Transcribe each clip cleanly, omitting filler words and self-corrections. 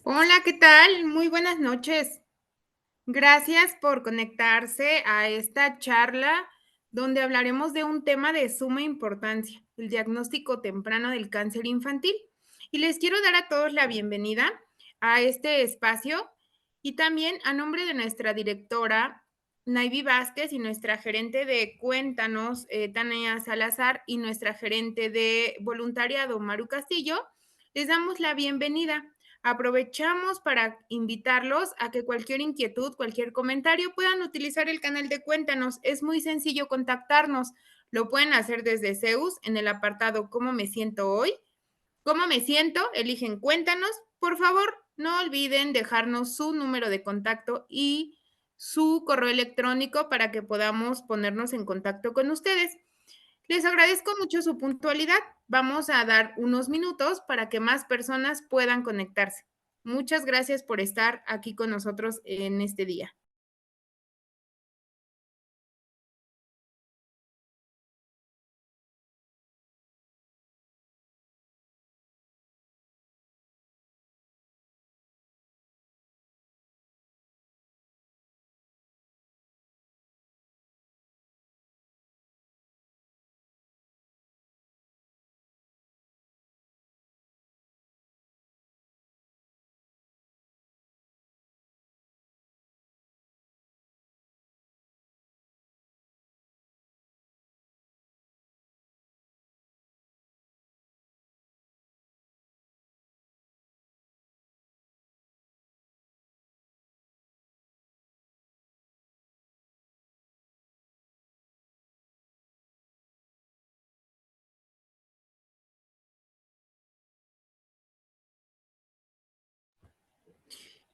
Hola, ¿qué tal? Muy buenas noches. Gracias por conectarse a esta charla donde hablaremos de un tema de suma importancia, el diagnóstico temprano del cáncer infantil. Y les quiero dar a todos la bienvenida a este espacio y también a nombre de nuestra directora Naivi Vázquez y nuestra gerente de Cuéntanos, Tania Salazar, y nuestra gerente de voluntariado, Maru Castillo, les damos la bienvenida. Aprovechamos para invitarlos a que cualquier inquietud, cualquier comentario puedan utilizar el canal de Cuéntanos. Es muy sencillo contactarnos. Lo pueden hacer desde Zeus en el apartado ¿Cómo me siento hoy? ¿Cómo me siento? Eligen Cuéntanos. Por favor, no olviden dejarnos su número de contacto y su correo electrónico para que podamos ponernos en contacto con ustedes. Les agradezco mucho su puntualidad. Vamos a dar unos minutos para que más personas puedan conectarse. Muchas gracias por estar aquí con nosotros en este día.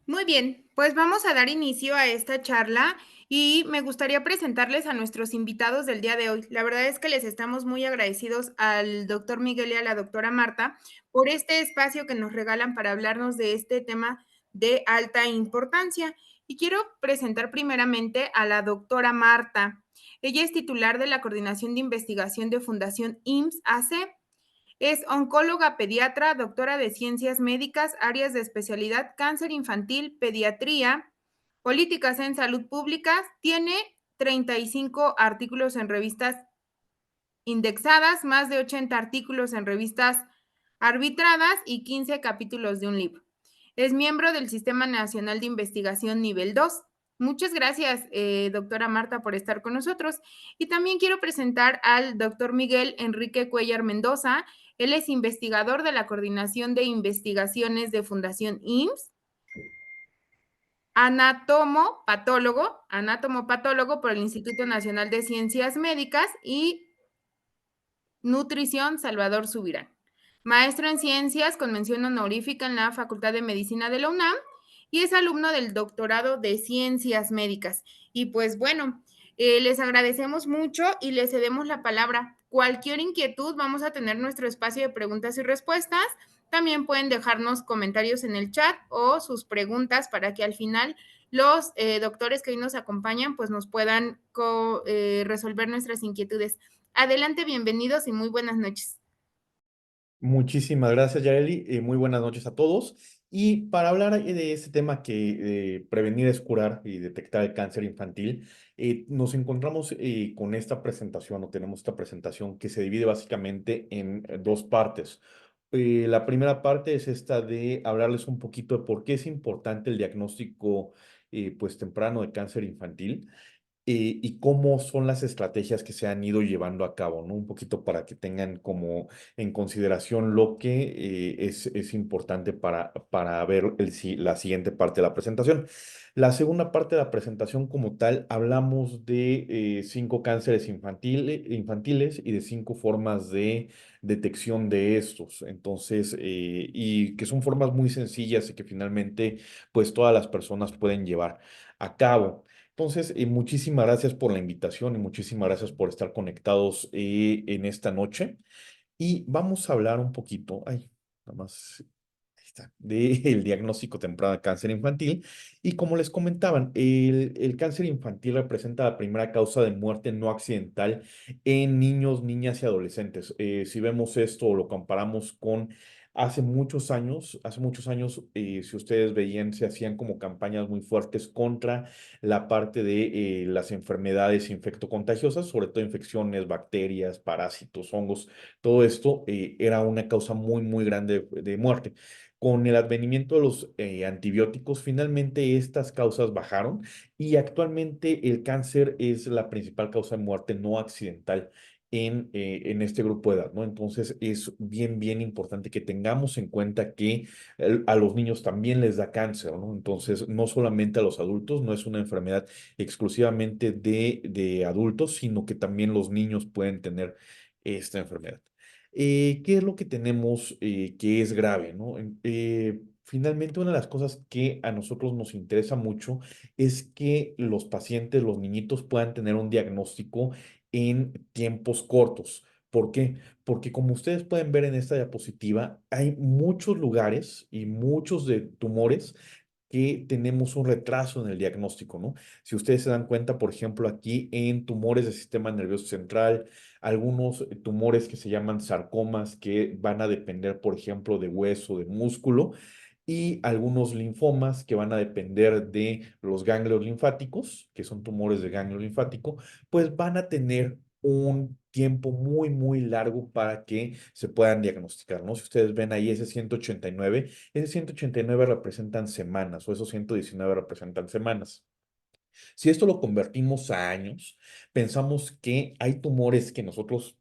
Muy bien, pues vamos a dar inicio a esta charla y me gustaría presentarles a nuestros invitados del día de hoy. La verdad es que les estamos muy agradecidos al doctor Miguel y a la doctora Marta por este espacio que nos regalan para hablarnos de este tema de alta importancia. Y quiero presentar primeramente a la doctora Marta. Ella es titular de la Coordinación de Investigación de Fundación IMSS-AC. Es oncóloga pediatra, doctora de ciencias médicas, áreas de especialidad cáncer infantil, pediatría, políticas en salud pública. Tiene 35 artículos en revistas indexadas, más de 80 artículos en revistas arbitradas y 15 capítulos de un libro. Es miembro del Sistema Nacional de Investigación Nivel 2. Muchas gracias, doctora Marta, por estar con nosotros. Y también quiero presentar al doctor Miguel Enrique Cuellar Mendoza. Él es investigador de la Coordinación de Investigaciones de Fundación IMSS, anatómo-patólogo por el Instituto Nacional de Ciencias Médicas y Nutrición Salvador Subirán. Maestro en Ciencias con mención honorífica en la Facultad de Medicina de la UNAM y es alumno del doctorado de Ciencias Médicas. Y pues bueno, les agradecemos mucho y les cedemos la palabra. Cualquier inquietud, vamos a tener nuestro espacio de preguntas y respuestas. También pueden dejarnos comentarios en el chat o sus preguntas para que al final los doctores que hoy nos acompañan pues nos puedan resolver nuestras inquietudes. Adelante, bienvenidos y muy buenas noches. Muchísimas gracias, Yareli. Muy buenas noches a todos. Y para hablar de este tema que prevenir es curar y detectar el cáncer infantil, nos encontramos con esta presentación o tenemos esta presentación que se divide básicamente en dos partes. La primera parte es esta de hablarles un poquito de por qué es importante el diagnóstico pues temprano de cáncer infantil y cómo son las estrategias que se han ido llevando a cabo, ¿no? Un poquito para que tengan como en consideración lo que es importante para ver la siguiente parte de la presentación. La segunda parte de la presentación como tal, hablamos de 5 cánceres infantiles y de 5 formas de detección de estos. Entonces, y que son formas muy sencillas y que finalmente, pues todas las personas pueden llevar a cabo. Entonces, muchísimas gracias por la invitación y muchísimas gracias por estar conectados en esta noche. Y vamos a hablar un poquito, ay, nada más, ahí está, del diagnóstico temprano de cáncer infantil. Y como les comentaban, el cáncer infantil representa la primera causa de muerte no accidental en niños, niñas y adolescentes. Si vemos esto o lo comparamos con Hace muchos años, si ustedes veían, se hacían como campañas muy fuertes contra la parte de las enfermedades infectocontagiosas, sobre todo infecciones, bacterias, parásitos, hongos. Todo esto era una causa muy, muy grande de muerte. Con el advenimiento de los antibióticos, finalmente estas causas bajaron y actualmente el cáncer es la principal causa de muerte no accidental en este grupo de edad, ¿no? Entonces es bien, bien importante que tengamos en cuenta que a los niños también les da cáncer, ¿no? Entonces, no solamente a los adultos, no es una enfermedad exclusivamente de adultos, sino que también los niños pueden tener esta enfermedad. ¿Qué es lo que tenemos que es grave, ¿no? Finalmente, una de las cosas que a nosotros nos interesa mucho es que los pacientes, los niñitos, puedan tener un diagnóstico en tiempos cortos. ¿Por qué? Porque como ustedes pueden ver en esta diapositiva, hay muchos lugares y muchos de tumores que tenemos un retraso en el diagnóstico, ¿no? Si ustedes se dan cuenta, por ejemplo, aquí en tumores del sistema nervioso central, algunos tumores que se llaman sarcomas que van a depender, por ejemplo, de hueso, de músculo, y algunos linfomas que van a depender de los ganglios linfáticos, que son tumores de ganglio linfático, pues van a tener un tiempo muy, muy largo para que se puedan diagnosticar, ¿no? Si ustedes ven ahí ese 189 representan semanas o esos 119 representan semanas. Si esto lo convertimos a años, pensamos que hay tumores que nosotros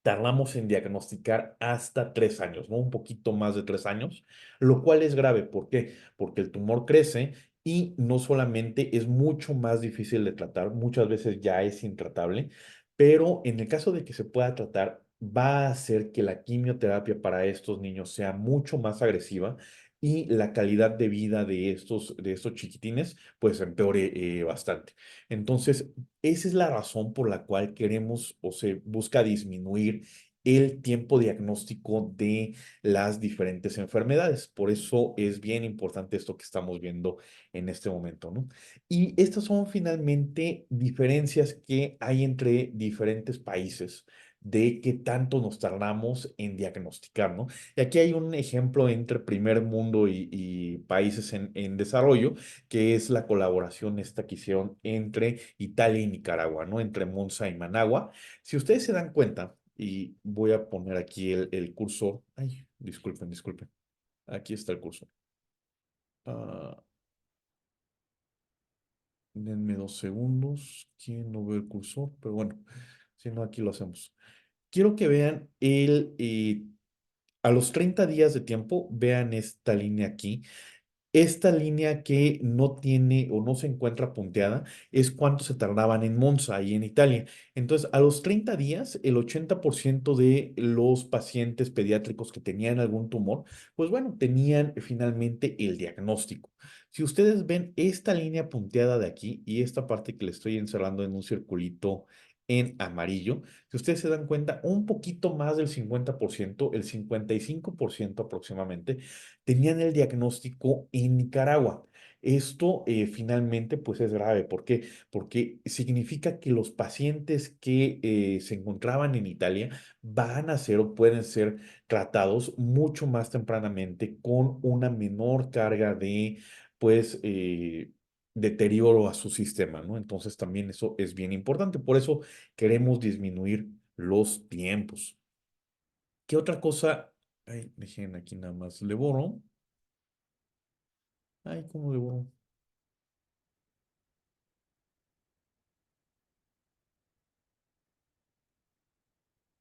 tardamos en diagnosticar hasta 3 años, ¿no? Un poquito más de 3 años, lo cual es grave. ¿Por qué? Porque el tumor crece y no solamente es mucho más difícil de tratar, muchas veces ya es intratable, pero en el caso de que se pueda tratar, va a hacer que la quimioterapia para estos niños sea mucho más agresiva y la calidad de vida de estos chiquitines pues empeore bastante. Entonces, esa es la razón por la cual queremos o se busca disminuir el tiempo diagnóstico de las diferentes enfermedades. Por eso es bien importante esto que estamos viendo en este momento, ¿no? Y estas son finalmente diferencias que hay entre diferentes países de qué tanto nos tardamos en diagnosticar, ¿no? Y aquí hay un ejemplo entre primer mundo y países en desarrollo, que es la colaboración esta que hicieron entre Italia y Nicaragua, ¿no? Entre Monza y Managua. Si ustedes se dan cuenta, y voy a poner aquí el cursor, ay, disculpen, disculpen, aquí está el cursor. Ah, denme 2 segundos, que no veo el cursor, pero bueno, si no, aquí lo hacemos. Quiero que vean a los 30 días de tiempo, vean esta línea aquí. Esta línea que no tiene o no se encuentra punteada es cuánto se tardaban en Monza y en Italia. Entonces, a los 30 días, el 80% de los pacientes pediátricos que tenían algún tumor, pues bueno, tenían finalmente el diagnóstico. Si ustedes ven esta línea punteada de aquí y esta parte que le estoy encerrando en un circulito en amarillo, si ustedes se dan cuenta, un poquito más del 50%, el 55% aproximadamente, tenían el diagnóstico en Nicaragua. Esto finalmente pues es grave. ¿Por qué? Porque significa que los pacientes que se encontraban en Italia van a ser o pueden ser tratados mucho más tempranamente con una menor carga de pues deterioro a su sistema, ¿no? Entonces también eso es bien importante. Por eso queremos disminuir los tiempos. ¿Qué otra cosa? Ay, dejen aquí nada más. Le borro. Ay, ¿cómo le borro?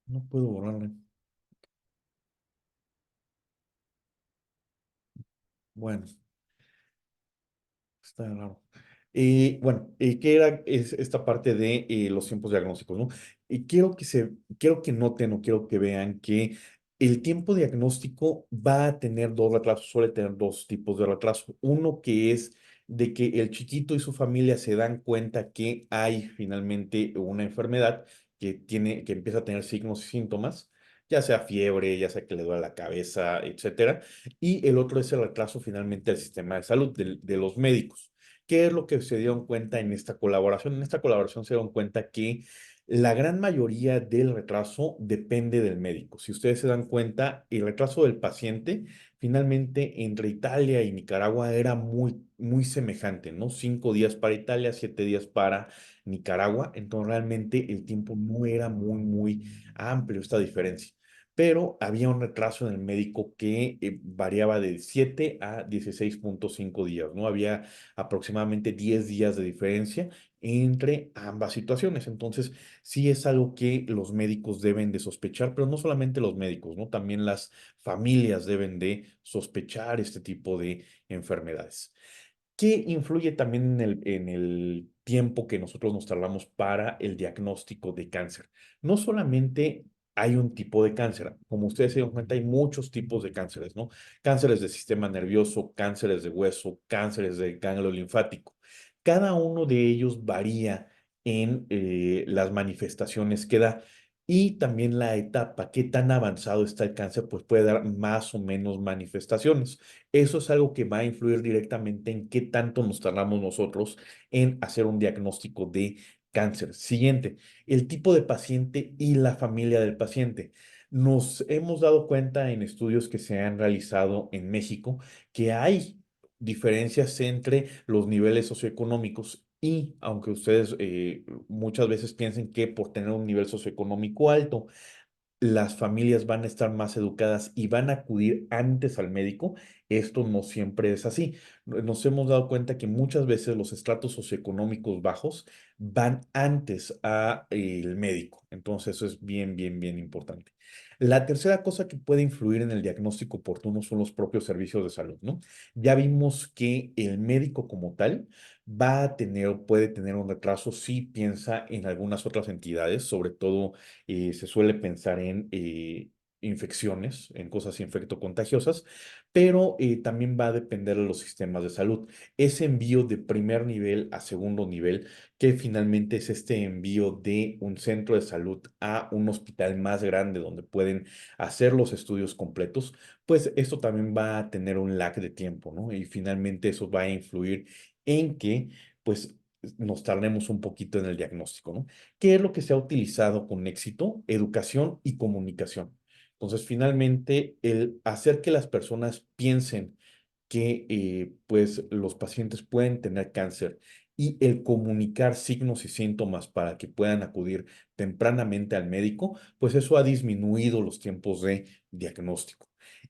No puedo borrarle. Bueno, está raro. Bueno, ¿qué era esta parte de los tiempos diagnósticos, ¿no? Y quiero que noten o quiero que vean que el tiempo diagnóstico va a tener dos retrasos, suele tener dos tipos de retraso. Uno que es de que el chiquito y su familia se dan cuenta que hay finalmente una enfermedad que empieza a tener signos y síntomas, ya sea fiebre, ya sea que le duele la cabeza, etcétera. Y el otro es el retraso finalmente del sistema de salud, de los médicos. ¿Qué es lo que se dieron cuenta en esta colaboración? En esta colaboración se dieron cuenta que La gran mayoría del retraso depende del médico. Si ustedes se dan cuenta, el retraso del paciente finalmente entre Italia y Nicaragua era muy semejante, ¿no? 5 días para Italia, 7 días para Nicaragua. Entonces realmente el tiempo no era muy amplio esta diferencia. Pero había un retraso en el médico que variaba de 7 a 16,5 días, ¿no? Había aproximadamente 10 días de diferencia entre ambas situaciones. Entonces, sí es algo que los médicos deben de sospechar, pero no solamente los médicos, ¿no? También las familias deben de sospechar este tipo de enfermedades. ¿Qué influye también en el tiempo que nosotros nos tardamos para el diagnóstico de cáncer? No solamente hay un tipo de cáncer, como ustedes se dan cuenta, hay muchos tipos de cánceres, ¿no? Cánceres del sistema nervioso, cánceres de hueso, cánceres del ganglio linfático. Cada uno de ellos varía en las manifestaciones que da. Y también la etapa, qué tan avanzado está el cáncer, pues puede dar más o menos manifestaciones. Eso es algo que va a influir directamente en qué tanto nos tardamos nosotros en hacer un diagnóstico de cáncer. Siguiente, el tipo de paciente y la familia del paciente. Nos hemos dado cuenta en estudios que se han realizado en México que hay diferencias entre los niveles socioeconómicos y aunque ustedes muchas veces piensen que por tener un nivel socioeconómico alto, las familias van a estar más educadas y van a acudir antes al médico, esto no siempre es así. Nos hemos dado cuenta que muchas veces los estratos socioeconómicos bajos van antes al médico. Entonces, eso es bien importante. La tercera cosa que puede influir en el diagnóstico oportuno son los propios servicios de salud, ¿no? Ya vimos que el médico como tal va a tener o puede tener un retraso si piensa en algunas otras entidades, sobre todo se suele pensar en infecciones, en cosas infectocontagiosas, pero también va a depender de los sistemas de salud. Ese envío de primer nivel a segundo nivel, que finalmente es este envío de un centro de salud a un hospital más grande donde pueden hacer los estudios completos, pues esto también va a tener un lag de tiempo, ¿no? Y finalmente eso va a influir en que, pues, nos tardemos un poquito en el diagnóstico, ¿no? ¿Qué es lo que se ha utilizado con éxito? Educación y comunicación. Entonces, finalmente, el hacer que las personas piensen que pues los pacientes pueden tener cáncer y el comunicar signos y síntomas para que puedan acudir tempranamente al médico, pues eso ha disminuido los tiempos de diagnóstico.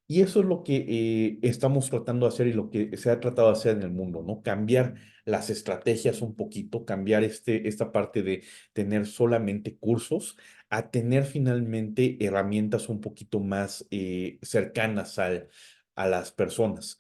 Y eso es lo que estamos tratando de hacer y lo que se ha tratado de hacer en el mundo, ¿no? Cambiar las estrategias un poquito, cambiar esta parte de tener solamente cursos a tener finalmente herramientas un poquito más cercanas a las personas.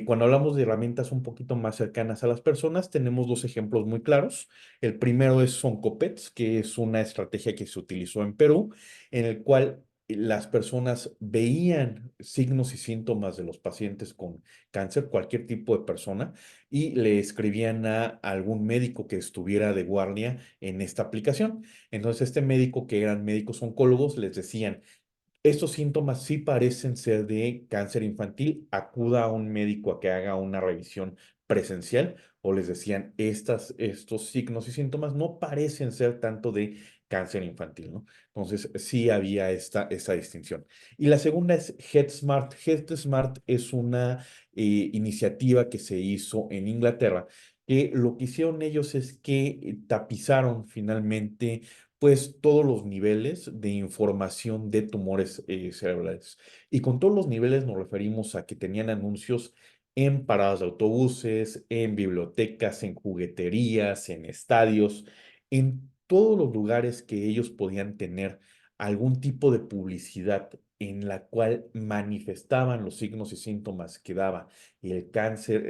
Cuando hablamos de herramientas un poquito más cercanas a las personas, tenemos dos ejemplos muy claros. El primero es Oncopets, que es una estrategia que se utilizó en Perú, en el cual las personas veían signos y síntomas de los pacientes con cáncer, cualquier tipo de persona, y le escribían a algún médico que estuviera de guardia en esta aplicación. Entonces, este médico, que eran médicos oncólogos, les decían, estos síntomas sí parecen ser de cáncer infantil, acuda a un médico a que haga una revisión presencial, o les decían, estos signos y síntomas no parecen ser tanto de cáncer infantil, ¿no? Entonces, sí había esta distinción. Y la segunda es HeadSmart. HeadSmart es una iniciativa que se hizo en Inglaterra, que lo que hicieron ellos es que tapizaron finalmente pues todos los niveles de información de tumores cerebrales. Y con todos los niveles nos referimos a que tenían anuncios en paradas de autobuses, en bibliotecas, en jugueterías, en estadios, en todos los lugares que ellos podían tener algún tipo de publicidad en la cual manifestaban los signos y síntomas que daba el cáncer,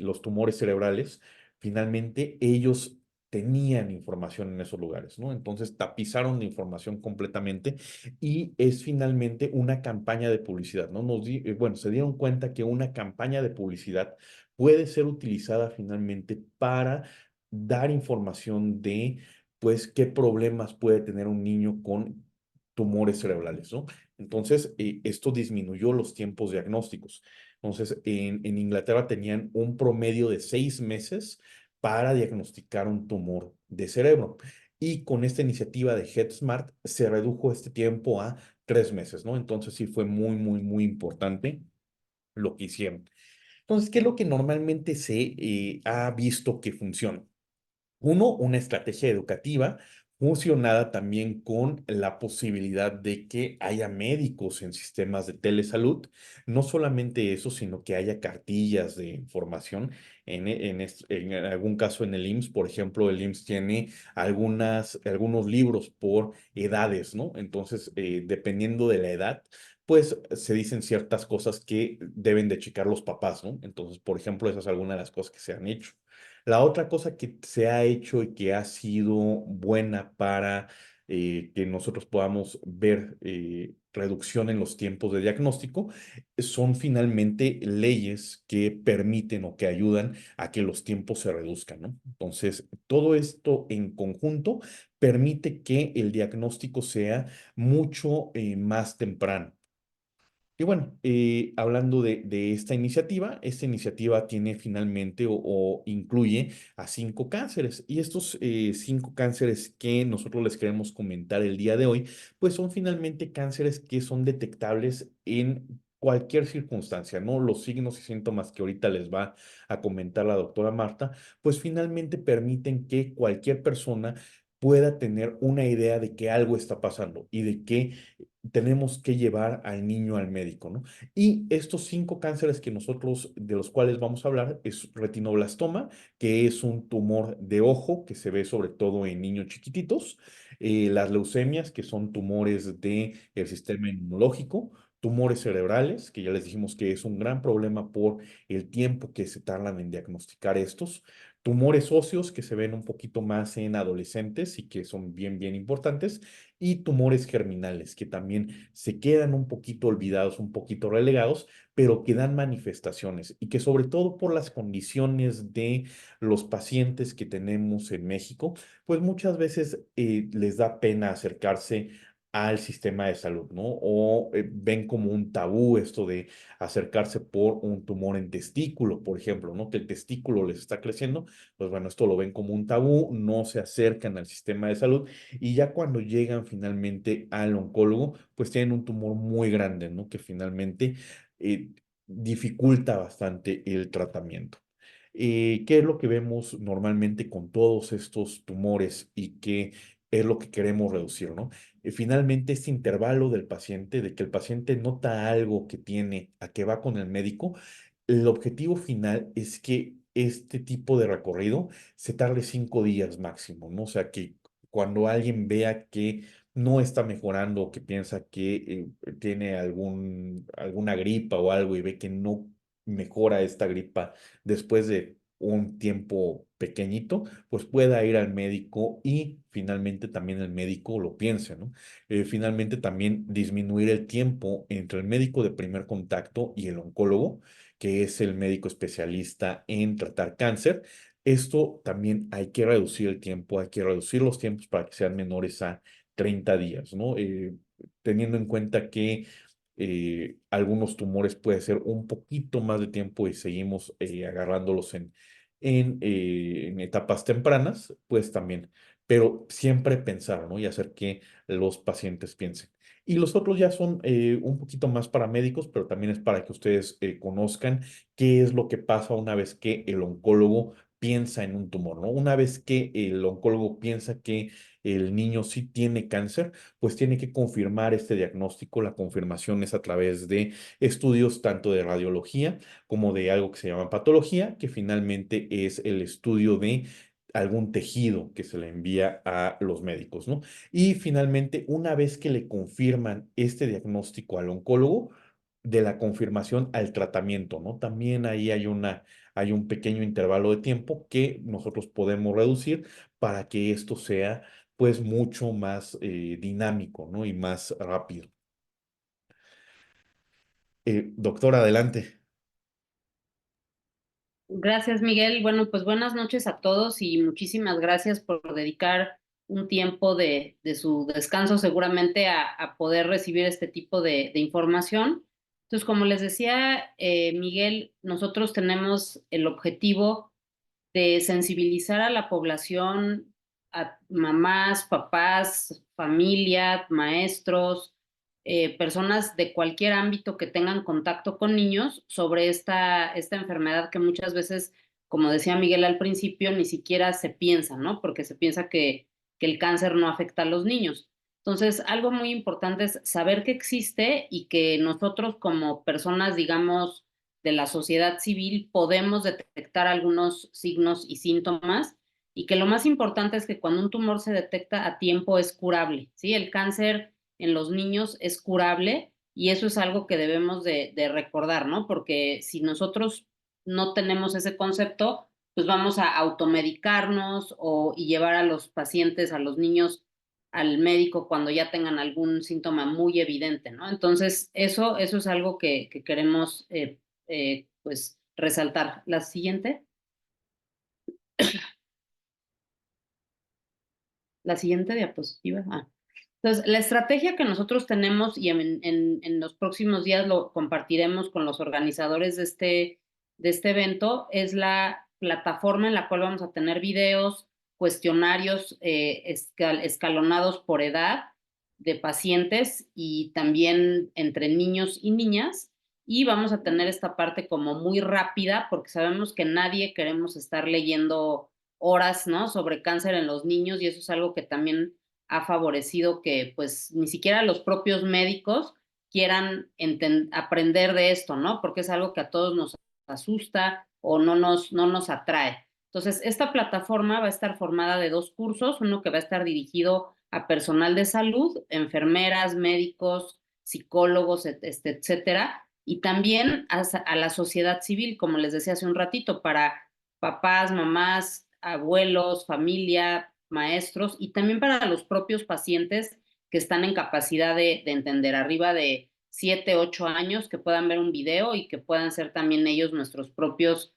los tumores cerebrales. Finalmente ellos tenían información en esos lugares, ¿no? Entonces tapizaron de información completamente y es finalmente una campaña de publicidad, ¿no? Bueno, se dieron cuenta que una campaña de publicidad puede ser utilizada finalmente para dar información de, pues, qué problemas puede tener un niño con tumores cerebrales, ¿no? Entonces, esto disminuyó los tiempos diagnósticos. Entonces, en Inglaterra tenían un promedio de 6 meses para diagnosticar un tumor de cerebro. y con esta iniciativa de HeadSmart se redujo este tiempo a 3 meses, ¿no? Entonces sí fue muy, muy, muy importante lo que hicieron. Entonces, ¿qué es lo que normalmente se ha visto que funciona? Uno, una estrategia educativa fusionada también con la posibilidad de que haya médicos en sistemas de telesalud. No solamente eso, sino que haya cartillas de información. En algún caso en el IMSS, por ejemplo, el IMSS tiene algunos libros por edades, ¿no? Entonces, dependiendo de la edad, pues se dicen ciertas cosas que deben de checar los papás, ¿no? Entonces, por ejemplo, esas son algunas de las cosas que se han hecho. La otra cosa que se ha hecho y que ha sido buena para que nosotros podamos ver reducción en los tiempos de diagnóstico son finalmente leyes que permiten o que ayudan a que los tiempos se reduzcan, ¿no? Entonces, todo esto en conjunto permite que el diagnóstico sea mucho más temprano. Y bueno, hablando de esta iniciativa tiene finalmente o incluye a 5 cánceres. Y estos 5 cánceres que nosotros les queremos comentar el día de hoy, pues son finalmente cánceres que son detectables en cualquier circunstancia, ¿no? Los signos y síntomas que ahorita les va a comentar la doctora Marta, pues finalmente permiten que cualquier persona pueda tener una idea de que algo está pasando y de que tenemos que llevar al niño al médico, ¿no? Y estos 5 cánceres que nosotros, de los cuales vamos a hablar, es retinoblastoma, que es un tumor de ojo que se ve sobre todo en niños chiquititos, las leucemias, que son tumores del sistema inmunológico, tumores cerebrales, que ya les dijimos que es un gran problema por el tiempo que se tardan en diagnosticar estos, tumores óseos, que se ven un poquito más en adolescentes y que son bien, bien importantes, y tumores germinales, que también se quedan un poquito olvidados, un poquito relegados, pero que dan manifestaciones y que sobre todo por las condiciones de los pacientes que tenemos en México, pues muchas veces les da pena acercarse al sistema de salud, ¿no? O ven como un tabú esto de acercarse por un tumor en testículo, por ejemplo, ¿no? Que el testículo les está creciendo, pues bueno, esto lo ven como un tabú, no se acercan al sistema de salud y ya cuando llegan finalmente al oncólogo, pues tienen un tumor muy grande, ¿no? Que finalmente eh, dificulta bastante el tratamiento. ¿Qué es lo que vemos normalmente con todos estos tumores y qué es lo que queremos reducir, ¿no? Finalmente, este intervalo del paciente, de que el paciente nota algo que tiene a que va con el médico, el objetivo final es que este tipo de recorrido se tarde 5 días máximo, ¿no? O sea, que cuando alguien vea que no está mejorando o que piensa que tiene alguna gripa o algo y ve que no mejora esta gripa después de un tiempo pequeñito, pues pueda ir al médico y finalmente también el médico lo piense, ¿no? Finalmente también disminuir el tiempo entre el médico de primer contacto y el oncólogo, que es el médico especialista en tratar cáncer. Esto también hay que reducir el tiempo, hay que reducir los tiempos para que sean menores a 30 días, ¿no? Teniendo en cuenta que algunos tumores puede ser un poquito más de tiempo y seguimos agarrándolos en etapas tempranas, pues también, pero siempre pensar, ¿no? Y hacer que los pacientes piensen. Y los otros ya son un poquito más para médicos, pero también es para que ustedes conozcan qué es lo que pasa una vez que el oncólogo piensa en un tumor, ¿no? Una vez que el oncólogo piensa que el niño sí tiene cáncer, pues tiene que confirmar este diagnóstico. La confirmación es a través de estudios tanto de radiología como de algo que se llama patología, que finalmente es el estudio de algún tejido que se le envía a los médicos, ¿no? Y finalmente, una vez que le confirman este diagnóstico al oncólogo, de la confirmación al tratamiento, ¿no? También ahí hay un pequeño intervalo de tiempo que nosotros podemos reducir para que esto sea pues mucho más dinámico, ¿no? Y más rápido. Doctor, adelante. Gracias, Miguel. Bueno, pues buenas noches a todos y muchísimas gracias por dedicar un tiempo de su descanso seguramente a poder recibir este tipo de información. Entonces, como les decía, Miguel, nosotros tenemos el objetivo de sensibilizar a la población a mamás, papás, familia, maestros, personas de cualquier ámbito que tengan contacto con niños sobre esta enfermedad que muchas veces, como decía Miguel al principio, ni siquiera se piensa, ¿no? Porque se piensa que el cáncer no afecta a los niños. Entonces, algo muy importante es saber que existe y que nosotros como personas, digamos, de la sociedad civil, podemos detectar algunos signos y síntomas y que lo más importante es que cuando un tumor se detecta a tiempo es curable, ¿sí? El cáncer en los niños es curable y eso es algo que debemos de recordar, ¿no? Porque si nosotros no tenemos ese concepto, pues vamos a automedicarnos y llevar a los pacientes, a los niños al médico cuando ya tengan algún síntoma muy evidente, ¿no? Entonces, eso es algo que queremos, pues, resaltar. La siguiente. La siguiente diapositiva. Entonces, la estrategia que nosotros tenemos y en los próximos días lo compartiremos con los organizadores de este evento es la plataforma en la cual vamos a tener videos, cuestionarios escalonados por edad de pacientes y también entre niños y niñas. Y vamos a tener esta parte como muy rápida porque sabemos que nadie queremos estar leyendo horas, ¿no? Sobre cáncer en los niños y eso es algo que también ha favorecido que pues ni siquiera los propios médicos quieran aprender de esto, ¿no? Porque es algo que a todos nos asusta o no nos atrae. Entonces, esta plataforma va a estar formada de 2 cursos, uno que va a estar dirigido a personal de salud, enfermeras, médicos, psicólogos, etcétera, y también a la sociedad civil, como les decía hace un ratito, para papás, mamás, abuelos, familia, maestros y también para los propios pacientes que están en capacidad de entender, arriba de 7, 8 años, que puedan ver un video y que puedan ser también ellos nuestros propios,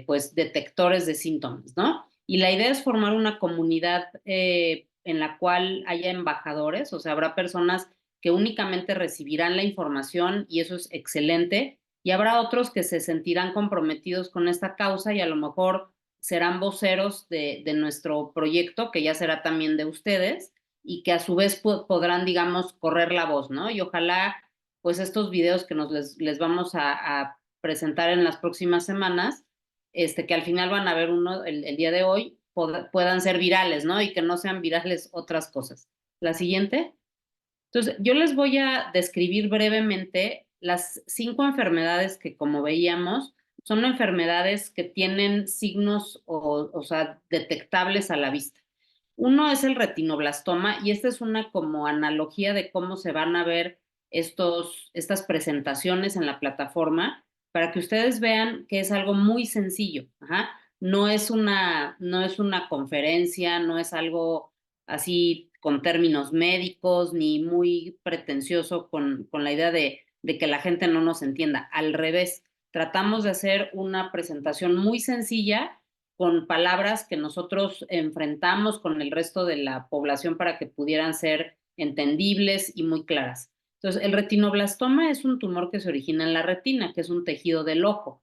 pues, detectores de síntomas, ¿no? Y la idea es formar una comunidad en la cual haya embajadores, o sea, habrá personas que únicamente recibirán la información y eso es excelente, y habrá otros que se sentirán comprometidos con esta causa y a lo mejor serán voceros de nuestro proyecto, que ya será también de ustedes, y que a su vez podrán, digamos, correr la voz, ¿no? Y ojalá, pues estos videos que les vamos a presentar en las próximas semanas, que al final van a ver uno el día de hoy, puedan ser virales, ¿no? Y que no sean virales otras cosas. La siguiente. Entonces, yo les voy a describir brevemente las 5 enfermedades que, como veíamos, son enfermedades que tienen signos o sea, detectables a la vista. Uno es el retinoblastoma y esta es una como analogía de cómo se van a ver estas presentaciones en la plataforma para que ustedes vean que es algo muy sencillo. Ajá. No es una conferencia, no es algo así con términos médicos, ni muy pretencioso con la idea de que la gente no nos entienda. Al revés, tratamos de hacer una presentación muy sencilla con palabras que nosotros enfrentamos con el resto de la población para que pudieran ser entendibles y muy claras. Entonces, el retinoblastoma es un tumor que se origina en la retina, que es un tejido del ojo.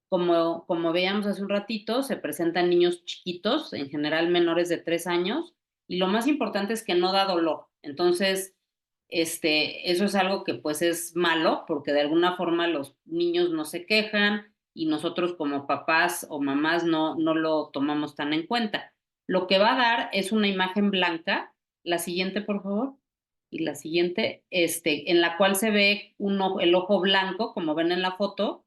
Como veíamos hace un ratito, se presenta en niños chiquitos, en general menores de 3 años, y lo más importante es que no da dolor. Entonces, eso es algo que pues es malo, porque de alguna forma los niños no se quejan y nosotros como papás o mamás no lo tomamos tan en cuenta. Lo que va a dar es una imagen blanca. La siguiente, por favor. Y la siguiente, en la cual se ve el ojo blanco, como ven en la foto,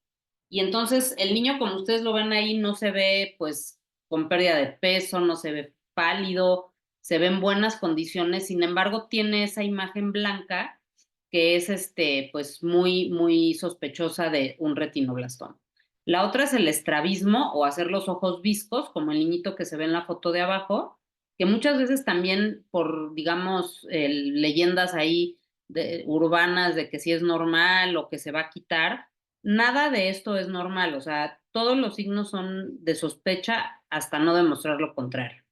y entonces el niño, como ustedes lo ven ahí, no se ve pues con pérdida de peso, no se ve pálido, se ve en buenas condiciones, sin embargo tiene esa imagen blanca que es pues muy, muy sospechosa de un retinoblastoma. La otra es el estrabismo o hacer los ojos viscos, como el niñito que se ve en la foto de abajo, que muchas veces también por, digamos, leyendas ahí urbanas de que si es normal o que se va a quitar, nada de esto es normal, o sea, todos los signos son de sospecha hasta no demostrar lo contrario.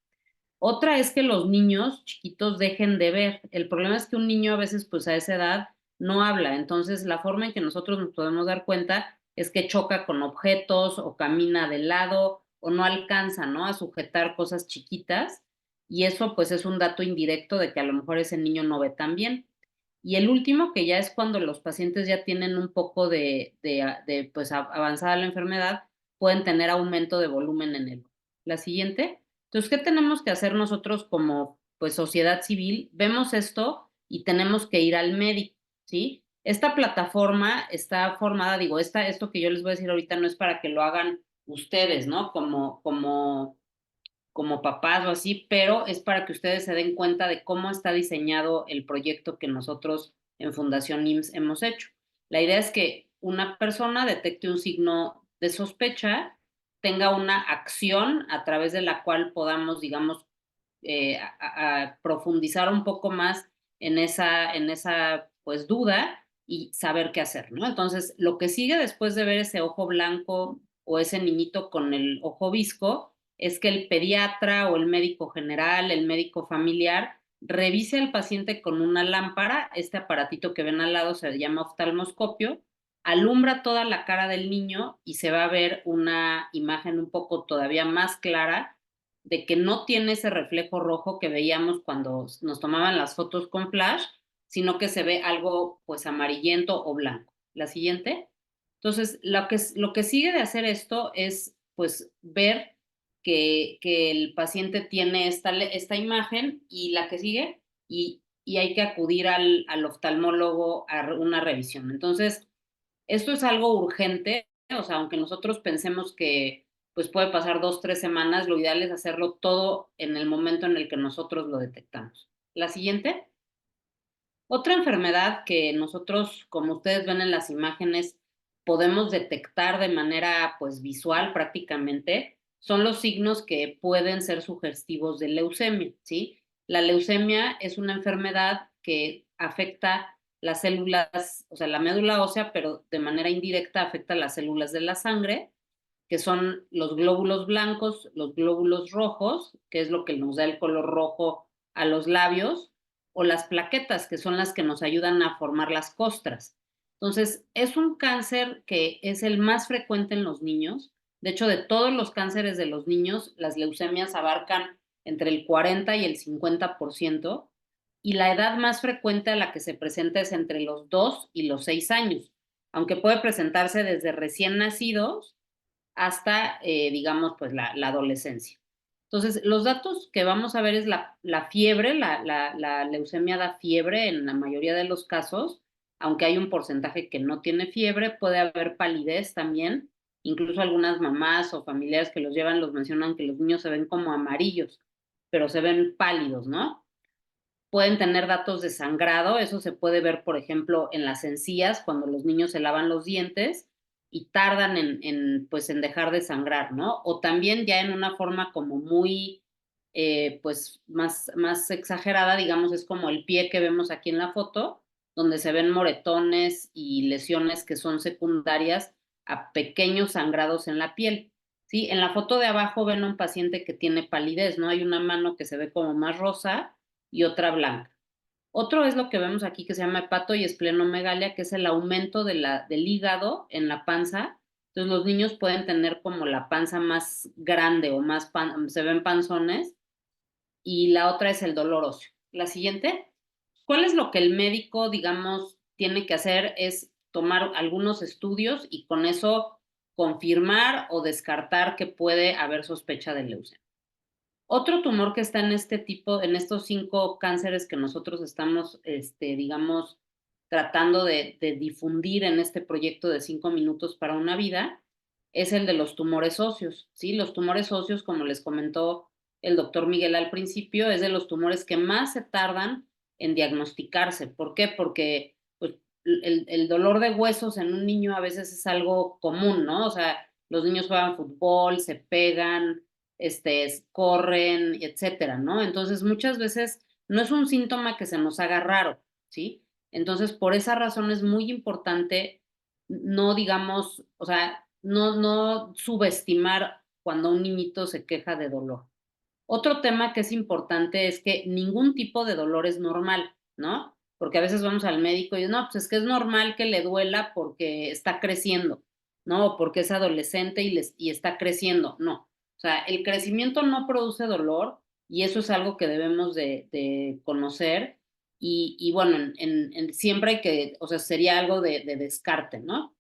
Otra es que los niños chiquitos dejen de ver. El problema es que un niño a veces, pues a esa edad, no habla. Entonces, la forma en que nosotros nos podemos dar cuenta es que choca con objetos o camina de lado o no alcanza, ¿no? A sujetar cosas chiquitas. y eso pues es un dato indirecto de que a lo mejor ese niño no ve tan bien. Y el último, que ya es cuando los pacientes ya tienen un poco de pues avanzada la enfermedad, pueden tener aumento de volumen en el ojo. La siguiente. Entonces, ¿qué tenemos que hacer nosotros como pues sociedad civil? Vemos esto y tenemos que ir al médico, ¿sí? Esta plataforma está formada, digo, esto que yo les voy a decir ahorita no es para que lo hagan ustedes, ¿no? Como papás o así, pero es para que ustedes se den cuenta de cómo está diseñado el proyecto que nosotros en Fundación IMSS hemos hecho. La idea es que una persona detecte un signo de sospecha, tenga una acción a través de la cual podamos, digamos, a profundizar un poco más en esa pues duda y saber qué hacer, ¿no? Entonces, lo que sigue después de ver ese ojo blanco o ese niñito con el ojo visco es que el pediatra o el médico general, el médico familiar, revise al paciente con una lámpara, este aparatito que ven al lado se llama oftalmoscopio, alumbra toda la cara del niño y se va a ver una imagen un poco todavía más clara de que no tiene ese reflejo rojo que veíamos cuando nos tomaban las fotos con flash, sino que se ve algo pues amarillento o blanco. La siguiente. Entonces, lo que sigue de hacer esto es pues ver que el paciente tiene esta imagen y la que sigue y hay que acudir al oftalmólogo a una revisión. Entonces, esto es algo urgente, o sea, aunque nosotros pensemos que pues puede pasar 2, 3 semanas, lo ideal es hacerlo todo en el momento en el que nosotros lo detectamos. La siguiente. Otra enfermedad que nosotros, como ustedes ven en las imágenes, podemos detectar de manera pues visual prácticamente, son los signos que pueden ser sugestivos de leucemia, ¿sí? La leucemia es una enfermedad que afecta las células, o sea, la médula ósea, pero de manera indirecta afecta las células de la sangre, que son los glóbulos blancos, los glóbulos rojos, que es lo que nos da el color rojo a los labios, o las plaquetas, que son las que nos ayudan a formar las costras. Entonces, es un cáncer que es el más frecuente en los niños. De hecho, de todos los cánceres de los niños, las leucemias abarcan entre el 40 y el 50%, y la edad más frecuente a la que se presenta es entre los 2 y los 6 años, aunque puede presentarse desde recién nacidos hasta, digamos, pues la adolescencia. Entonces, los datos que vamos a ver es la fiebre, la leucemia da fiebre en la mayoría de los casos, aunque hay un porcentaje que no tiene fiebre, puede haber palidez también, incluso algunas mamás o familiares que los llevan los mencionan que los niños se ven como amarillos, pero se ven pálidos, ¿no? Pueden tener datos de sangrado, eso se puede ver, por ejemplo, en las encías, cuando los niños se lavan los dientes y tardan pues, en dejar de sangrar, ¿no? O también ya en una forma como muy, pues, más exagerada, digamos, es como el pie que vemos aquí en la foto, donde se ven moretones y lesiones que son secundarias a pequeños sangrados en la piel. ¿Sí? En la foto de abajo ven a un paciente que tiene palidez, ¿no? Hay una mano que se ve como más rosa y otra blanca. Otro es lo que vemos aquí que se llama hepato y esplenomegalia, que es el aumento del hígado en la panza. Entonces los niños pueden tener como la panza más grande o se ven panzones. Y la otra es el dolor óseo. La siguiente. ¿Cuál es lo que el médico, digamos, tiene que hacer? Es tomar algunos estudios y con eso confirmar o descartar que puede haber sospecha de leucemia. Otro tumor que está en este tipo, en estos 5 cánceres que nosotros estamos, digamos, tratando de difundir en este proyecto de 5 minutos para una vida, es el de los tumores óseos, ¿sí? Los tumores óseos, como les comentó el doctor Miguel al principio, es de los tumores que más se tardan en diagnosticarse. ¿Por qué? Porque pues, el dolor de huesos en un niño a veces es algo común, ¿no? O sea, los niños juegan fútbol, se pegan, corren, etcétera, ¿no? Entonces, muchas veces no es un síntoma que se nos haga raro, ¿sí? Entonces, por esa razón es muy importante no, digamos, o sea, no subestimar cuando un niñito se queja de dolor. Otro tema que es importante es que ningún tipo de dolor es normal, ¿no? Porque a veces vamos al médico y no, pues es que es normal que le duela porque está creciendo, ¿no? O porque es adolescente y está creciendo. No. O sea, el crecimiento no produce dolor, y eso es algo que debemos de conocer y bueno, siempre hay que, o sea, sería algo de descarte, ¿no?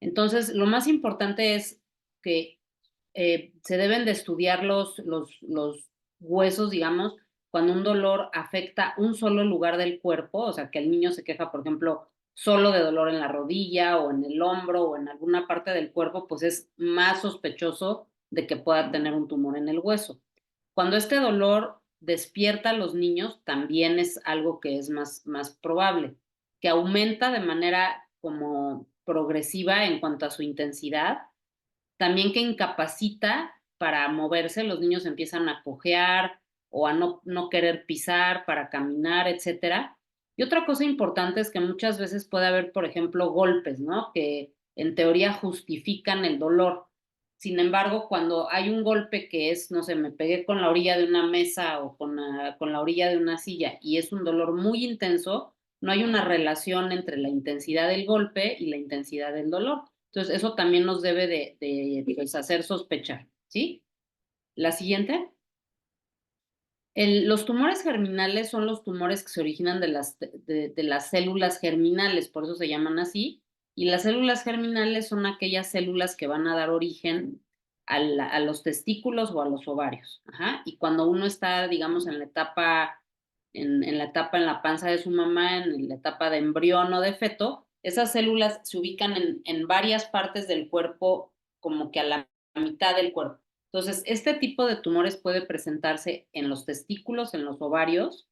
Entonces, lo más importante es que se deben de estudiar los huesos, digamos, cuando un dolor afecta un solo lugar del cuerpo, o sea, que el niño se queja, por ejemplo, solo de dolor en la rodilla o en el hombro o en alguna parte del cuerpo, pues es más sospechoso de que pueda tener un tumor en el hueso. Cuando este dolor despierta a los niños, también es algo que es más probable, que aumenta de manera como progresiva en cuanto a su intensidad, también que incapacita para moverse, los niños empiezan a cojear o a no querer pisar para caminar, etcétera. Y otra cosa importante es que muchas veces puede haber, por ejemplo, golpes, ¿no? Que en teoría justifican el dolor. Sin embargo, cuando hay un golpe que es, no sé, me pegué con la orilla de una mesa o con la orilla de una silla y es un dolor muy intenso, no hay una relación entre la intensidad del golpe y la intensidad del dolor. Entonces, eso también nos debe de pues, hacer sospechar, ¿sí? La siguiente. Los tumores germinales son los tumores que se originan de las células germinales, por eso se llaman así. Y las células germinales son aquellas células que van a dar origen a los testículos o a los ovarios. Ajá. Y cuando uno está, digamos, en la etapa, en la panza de su mamá, en la etapa de embrión o de feto, esas células se ubican en varias partes del cuerpo, como que a la mitad del cuerpo. Entonces, este tipo de tumores puede presentarse en los testículos, en los ovarios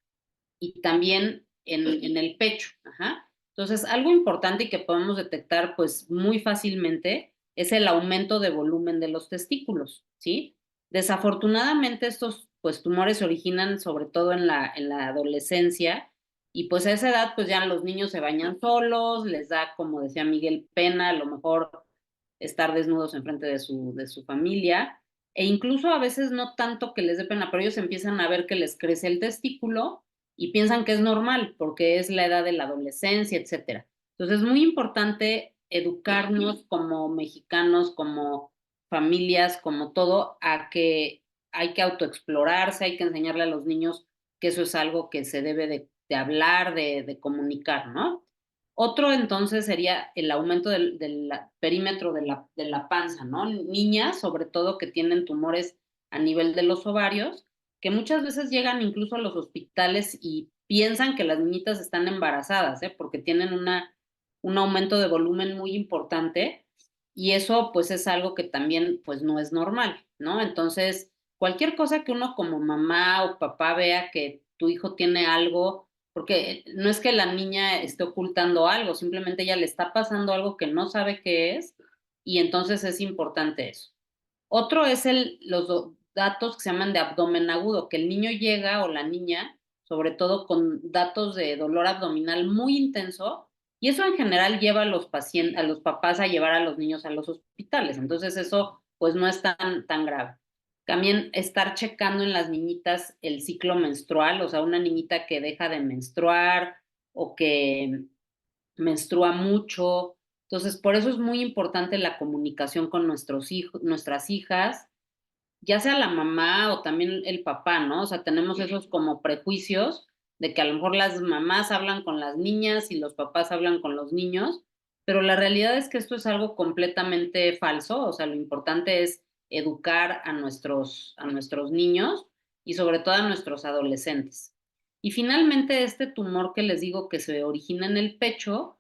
y también en el pecho. Ajá. Entonces, algo importante y que podemos detectar pues muy fácilmente es el aumento de volumen de los testículos, ¿sí? Desafortunadamente estos pues tumores se originan sobre todo en la adolescencia y pues a esa edad pues ya los niños se bañan solos, les da, como decía Miguel, pena a lo mejor estar desnudos enfrente de su familia, e incluso a veces no tanto que les dé pena, pero ellos empiezan a ver que les crece el testículo y piensan que es normal porque es la edad de la adolescencia, etcétera. Entonces es muy importante educarnos como mexicanos, como familias, como todo, a que hay que autoexplorarse, hay que enseñarle a los niños que eso es algo que se debe de hablar, de comunicar, ¿no? Otro entonces sería el aumento del perímetro de la panza, ¿no? Niñas, sobre todo, que tienen tumores a nivel de los ovarios, que muchas veces llegan incluso a los hospitales y piensan que las niñitas están embarazadas, ¿eh? Porque tienen un aumento de volumen muy importante y eso pues es algo que también pues no es normal, ¿no? Entonces, cualquier cosa que uno como mamá o papá vea que tu hijo tiene algo, porque no es que la niña esté ocultando algo, simplemente ella le está pasando algo que no sabe qué es y entonces es importante eso. Otro es los datos que se llaman de abdomen agudo, que el niño llega o la niña, sobre todo con datos de dolor abdominal muy intenso, y eso en general lleva a los pacientes, a los papás a llevar a los niños a los hospitales. Entonces eso pues no es tan grave. También estar checando en las niñitas el ciclo menstrual, o sea, una niñita que deja de menstruar o que menstrua mucho. Entonces, por eso es muy importante la comunicación con nuestros hijos, nuestras hijas, ya sea la mamá o también el papá, ¿no? O sea, tenemos esos como prejuicios de que a lo mejor las mamás hablan con las niñas y los papás hablan con los niños, pero la realidad es que esto es algo completamente falso, o sea, lo importante es educar a nuestros niños y sobre todo a nuestros adolescentes. Y finalmente, este tumor que les digo que se origina en el pecho,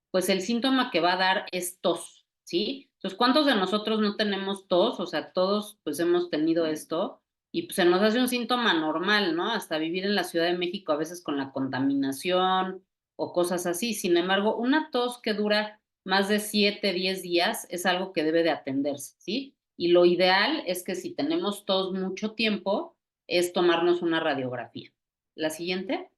pues el síntoma que va a dar es tos, ¿sí? Entonces, ¿cuántos de nosotros no tenemos tos? O sea, todos pues hemos tenido esto y pues se nos hace un síntoma normal, ¿no? Hasta vivir en la Ciudad de México a veces con la contaminación o cosas así. Sin embargo, una tos que dura más de 7, 10 días es algo que debe de atenderse, ¿sí? Y lo ideal es que si tenemos tos mucho tiempo, es tomarnos una radiografía. La siguiente.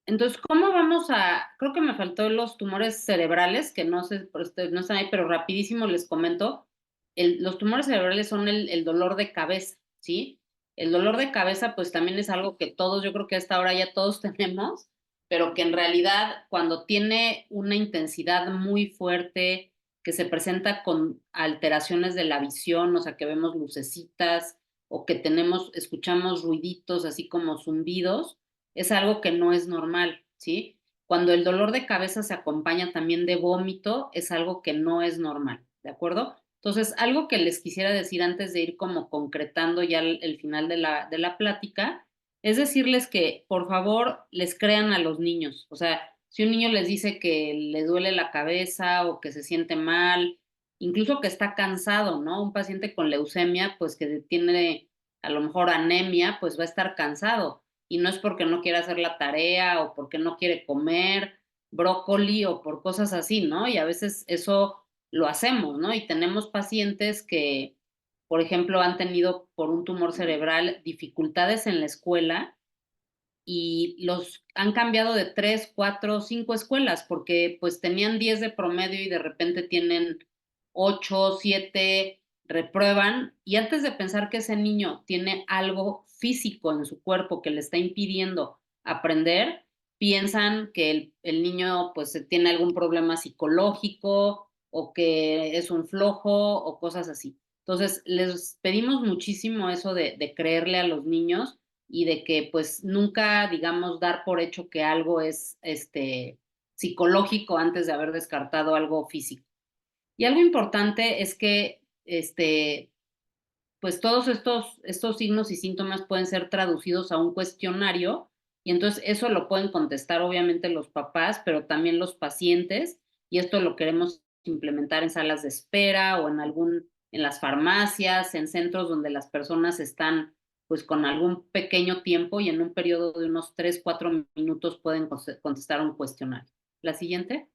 Entonces, ¿cómo vamos a...? Creo que me faltó los tumores cerebrales, que no sé, no están ahí, pero rapidísimo les comento. Los tumores cerebrales son el dolor de cabeza, ¿sí? El dolor de cabeza, pues también es algo que todos, yo creo que a esta hora ya todos tenemos, pero que en realidad cuando tiene una intensidad muy fuerte, que se presenta con alteraciones de la visión, o sea, que vemos lucecitas o que escuchamos ruiditos así como zumbidos, es algo que no es normal, ¿sí? Cuando el dolor de cabeza se acompaña también de vómito, es algo que no es normal, ¿de acuerdo? Entonces, algo que les quisiera decir antes de ir como concretando ya el final de la plática, es decirles que por favor les crean a los niños. O sea, si un niño les dice que le duele la cabeza o que se siente mal, incluso que está cansado, ¿no? Un paciente con leucemia, pues que tiene a lo mejor anemia, pues va a estar cansado. Y no es porque no quiera hacer la tarea o porque no quiere comer brócoli o por cosas así, ¿no? Y a veces eso lo hacemos, ¿no? Y tenemos pacientes que, por ejemplo, han tenido por un tumor cerebral dificultades en la escuela y los han cambiado de 3, 4, 5 escuelas porque pues tenían 10 de promedio y de repente tienen 8, 7, reprueban y antes de pensar que ese niño tiene algo físico en su cuerpo que le está impidiendo aprender, piensan que el niño pues tiene algún problema psicológico o que es un flojo o cosas así. Entonces, les pedimos muchísimo eso de creerle a los niños y de que pues nunca, digamos, dar por hecho que algo es psicológico antes de haber descartado algo físico. Y algo importante es que pues todos estos signos y síntomas pueden ser traducidos a un cuestionario y entonces eso lo pueden contestar obviamente los papás, pero también los pacientes y esto lo queremos implementar en salas de espera o en las farmacias, en centros donde las personas están pues con algún pequeño tiempo y en un periodo de unos 3, 4 minutos pueden contestar un cuestionario. La siguiente.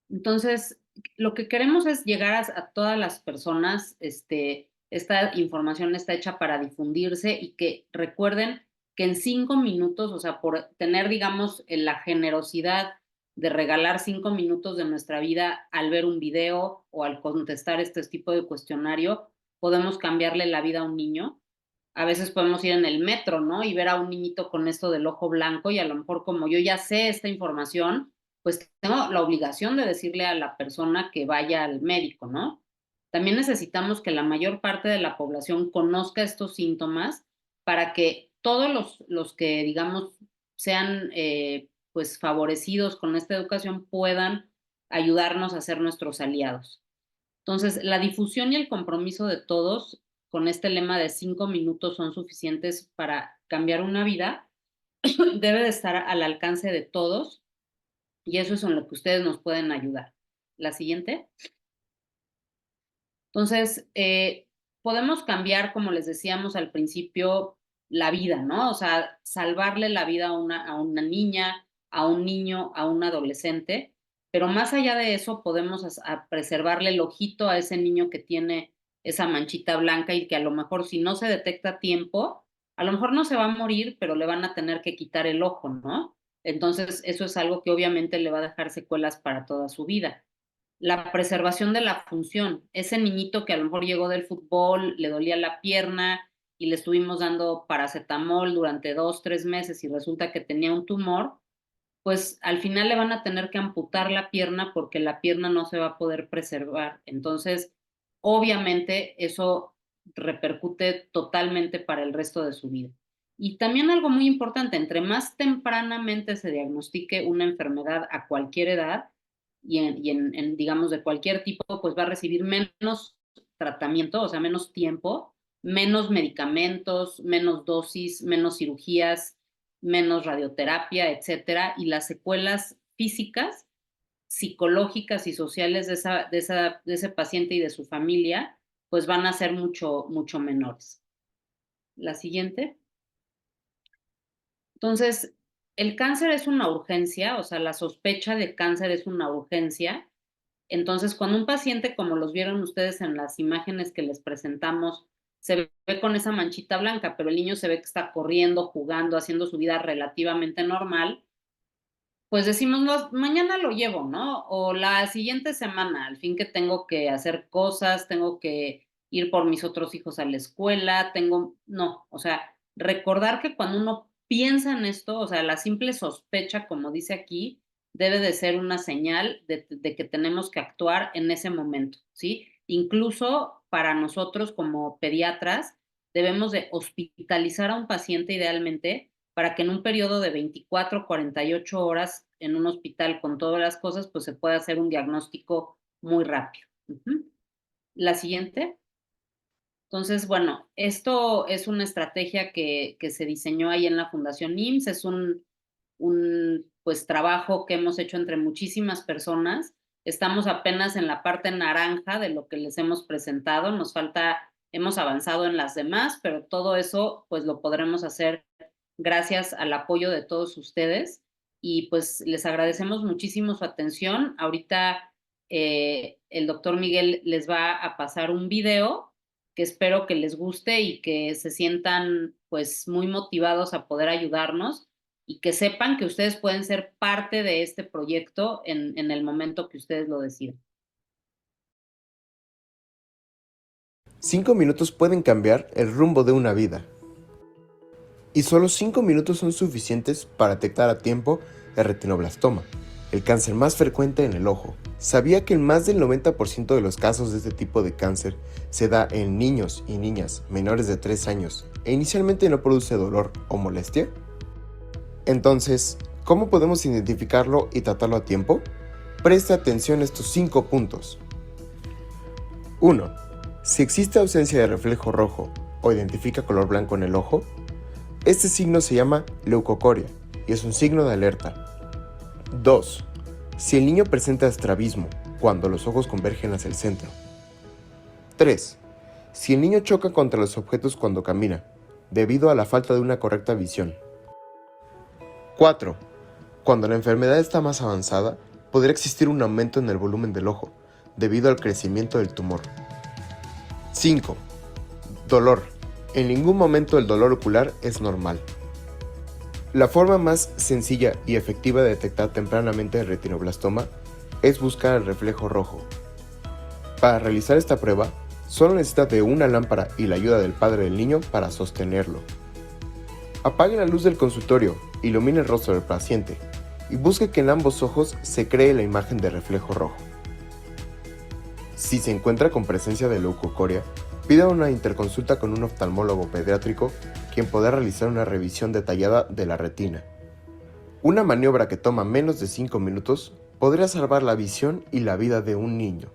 Entonces, lo que queremos es llegar a todas las personas, esta información está hecha para difundirse y que recuerden que en 5 minutos, o sea, por tener, digamos, la generosidad de regalar 5 minutos de nuestra vida al ver un video o al contestar este tipo de cuestionario, podemos cambiarle la vida a un niño. A veces podemos ir en el metro, ¿no? Y ver a un niñito con esto del ojo blanco y a lo mejor como yo ya sé esta información, pues tengo la obligación de decirle a la persona que vaya al médico, ¿no? También necesitamos que la mayor parte de la población conozca estos síntomas para que todos los que, digamos, sean pues favorecidos con esta educación puedan ayudarnos a ser nuestros aliados. Entonces, la difusión y el compromiso de todos con este lema de 5 minutos son suficientes para cambiar una vida debe de estar al alcance de todos y eso es en lo que ustedes nos pueden ayudar. La siguiente. Entonces, podemos cambiar, como les decíamos al principio, la vida, ¿no? O sea, salvarle la vida a una niña, a un niño, a un adolescente, pero más allá de eso, podemos preservarle el ojito a ese niño que tiene esa manchita blanca y que a lo mejor si no se detecta a tiempo, a lo mejor no se va a morir, pero le van a tener que quitar el ojo, ¿no? Entonces, eso es algo que obviamente le va a dejar secuelas para toda su vida. La preservación de la función. Ese niñito que a lo mejor llegó del fútbol, le dolía la pierna y le estuvimos dando paracetamol durante 2, 3 meses y resulta que tenía un tumor, pues al final le van a tener que amputar la pierna porque la pierna no se va a poder preservar. Entonces, obviamente eso repercute totalmente para el resto de su vida. Y también algo muy importante, entre más tempranamente se diagnostique una enfermedad a cualquier edad y digamos, de cualquier tipo, pues va a recibir menos tratamiento, o sea, menos tiempo, menos medicamentos, menos dosis, menos cirugías, menos radioterapia, etcétera, y las secuelas físicas, psicológicas y sociales de ese paciente y de su familia, pues van a ser mucho, mucho menores. La siguiente. Entonces, el cáncer es una urgencia, o sea, la sospecha de cáncer es una urgencia. Entonces, cuando un paciente, como los vieron ustedes en las imágenes que les presentamos, se ve con esa manchita blanca, pero el niño se ve que está corriendo, jugando, haciendo su vida relativamente normal, pues decimos, no, mañana lo llevo, ¿no? O la siguiente semana, al fin que tengo que hacer cosas, tengo que ir por mis otros hijos a la escuela, no, o sea, recordar que cuando uno piensa en esto, o sea, la simple sospecha, como dice aquí, debe de ser una señal de que tenemos que actuar en ese momento, ¿sí? Incluso para nosotros como pediatras, debemos de hospitalizar a un paciente idealmente para que en un periodo de 24, 48 horas en un hospital con todas las cosas, pues se pueda hacer un diagnóstico muy rápido. La siguiente. Entonces, bueno, esto es una estrategia que se diseñó ahí en la Fundación IMSS, es un pues trabajo que hemos hecho entre muchísimas personas. Estamos apenas en la parte naranja de lo que les hemos presentado, nos falta, hemos avanzado en las demás, pero todo eso pues lo podremos hacer gracias al apoyo de todos ustedes y pues les agradecemos muchísimo su atención. Ahorita el doctor Miguel les va a pasar un video que espero que les guste y que se sientan pues muy motivados a poder ayudarnos y que sepan que ustedes pueden ser parte de este proyecto en el momento que ustedes lo decidan. 5 minutos pueden cambiar el rumbo de una vida. Y solo 5 minutos son suficientes para detectar a tiempo el retinoblastoma, el cáncer más frecuente en el ojo. ¿Sabía que en más del 90% de los casos de este tipo de cáncer se da en niños y niñas menores de 3 años e inicialmente no produce dolor o molestia? Entonces, ¿cómo podemos identificarlo y tratarlo a tiempo? Preste atención a estos 5 puntos. 1. Si existe ausencia de reflejo rojo o identifica color blanco en el ojo, este signo se llama leucocoria y es un signo de alerta. 2. Si el niño presenta estrabismo cuando los ojos convergen hacia el centro. 3. Si el niño choca contra los objetos cuando camina, debido a la falta de una correcta visión. 4. Cuando la enfermedad está más avanzada, podría existir un aumento en el volumen del ojo, debido al crecimiento del tumor. 5. Dolor. En ningún momento el dolor ocular es normal. La forma más sencilla y efectiva de detectar tempranamente el retinoblastoma es buscar el reflejo rojo. Para realizar esta prueba, solo necesita de una lámpara y la ayuda del padre del niño para sostenerlo. Apague la luz del consultorio, ilumine el rostro del paciente y busque que en ambos ojos se cree la imagen de reflejo rojo. Si se encuentra con presencia de leucocoria, pida una interconsulta con un oftalmólogo pediátrico quien podrá realizar una revisión detallada de la retina. Una maniobra que toma menos de 5 minutos podría salvar la visión y la vida de un niño.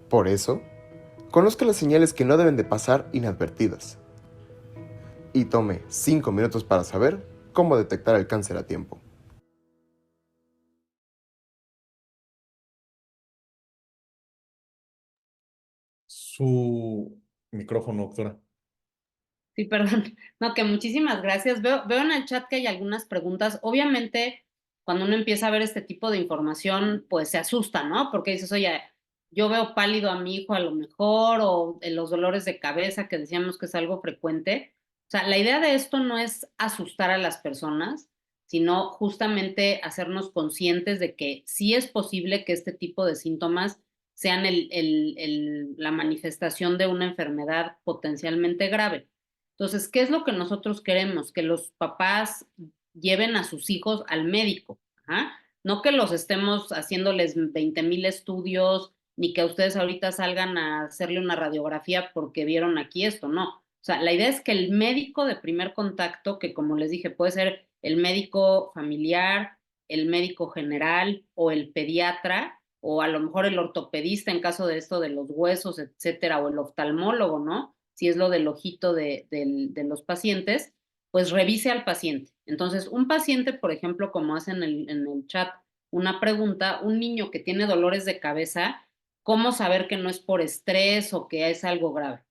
Por eso, conozca las señales que no deben de pasar inadvertidas. Y tome 5 minutos para saber cómo detectar el cáncer a tiempo. Su micrófono, doctora. Sí, perdón. No, que muchísimas gracias. Veo en el chat que hay algunas preguntas. Obviamente, cuando uno empieza a ver este tipo de información, pues se asusta, ¿no? Porque dices, oye, yo veo pálido a mi hijo a lo mejor, o los dolores de cabeza, que decíamos que es algo frecuente. O sea, la idea de esto no es asustar a las personas, sino justamente hacernos conscientes de que sí es posible que este tipo de síntomas sean la manifestación de una enfermedad potencialmente grave. Entonces, ¿qué es lo que nosotros queremos? Que los papás lleven a sus hijos al médico, ¿ah? No que los estemos haciéndoles 20,000 estudios, ni que ustedes ahorita salgan a hacerle una radiografía porque vieron aquí esto, no. O sea, la idea es que el médico de primer contacto, que como les dije, puede ser el médico familiar, el médico general o el pediatra, o a lo mejor el ortopedista en caso de esto de los huesos, etcétera, o el oftalmólogo, ¿no? Si es lo del ojito de los pacientes, pues revise al paciente. Entonces, un paciente, por ejemplo, como hacen en el chat una pregunta, un niño que tiene dolores de cabeza, ¿cómo saber que no es por estrés o que es algo grave?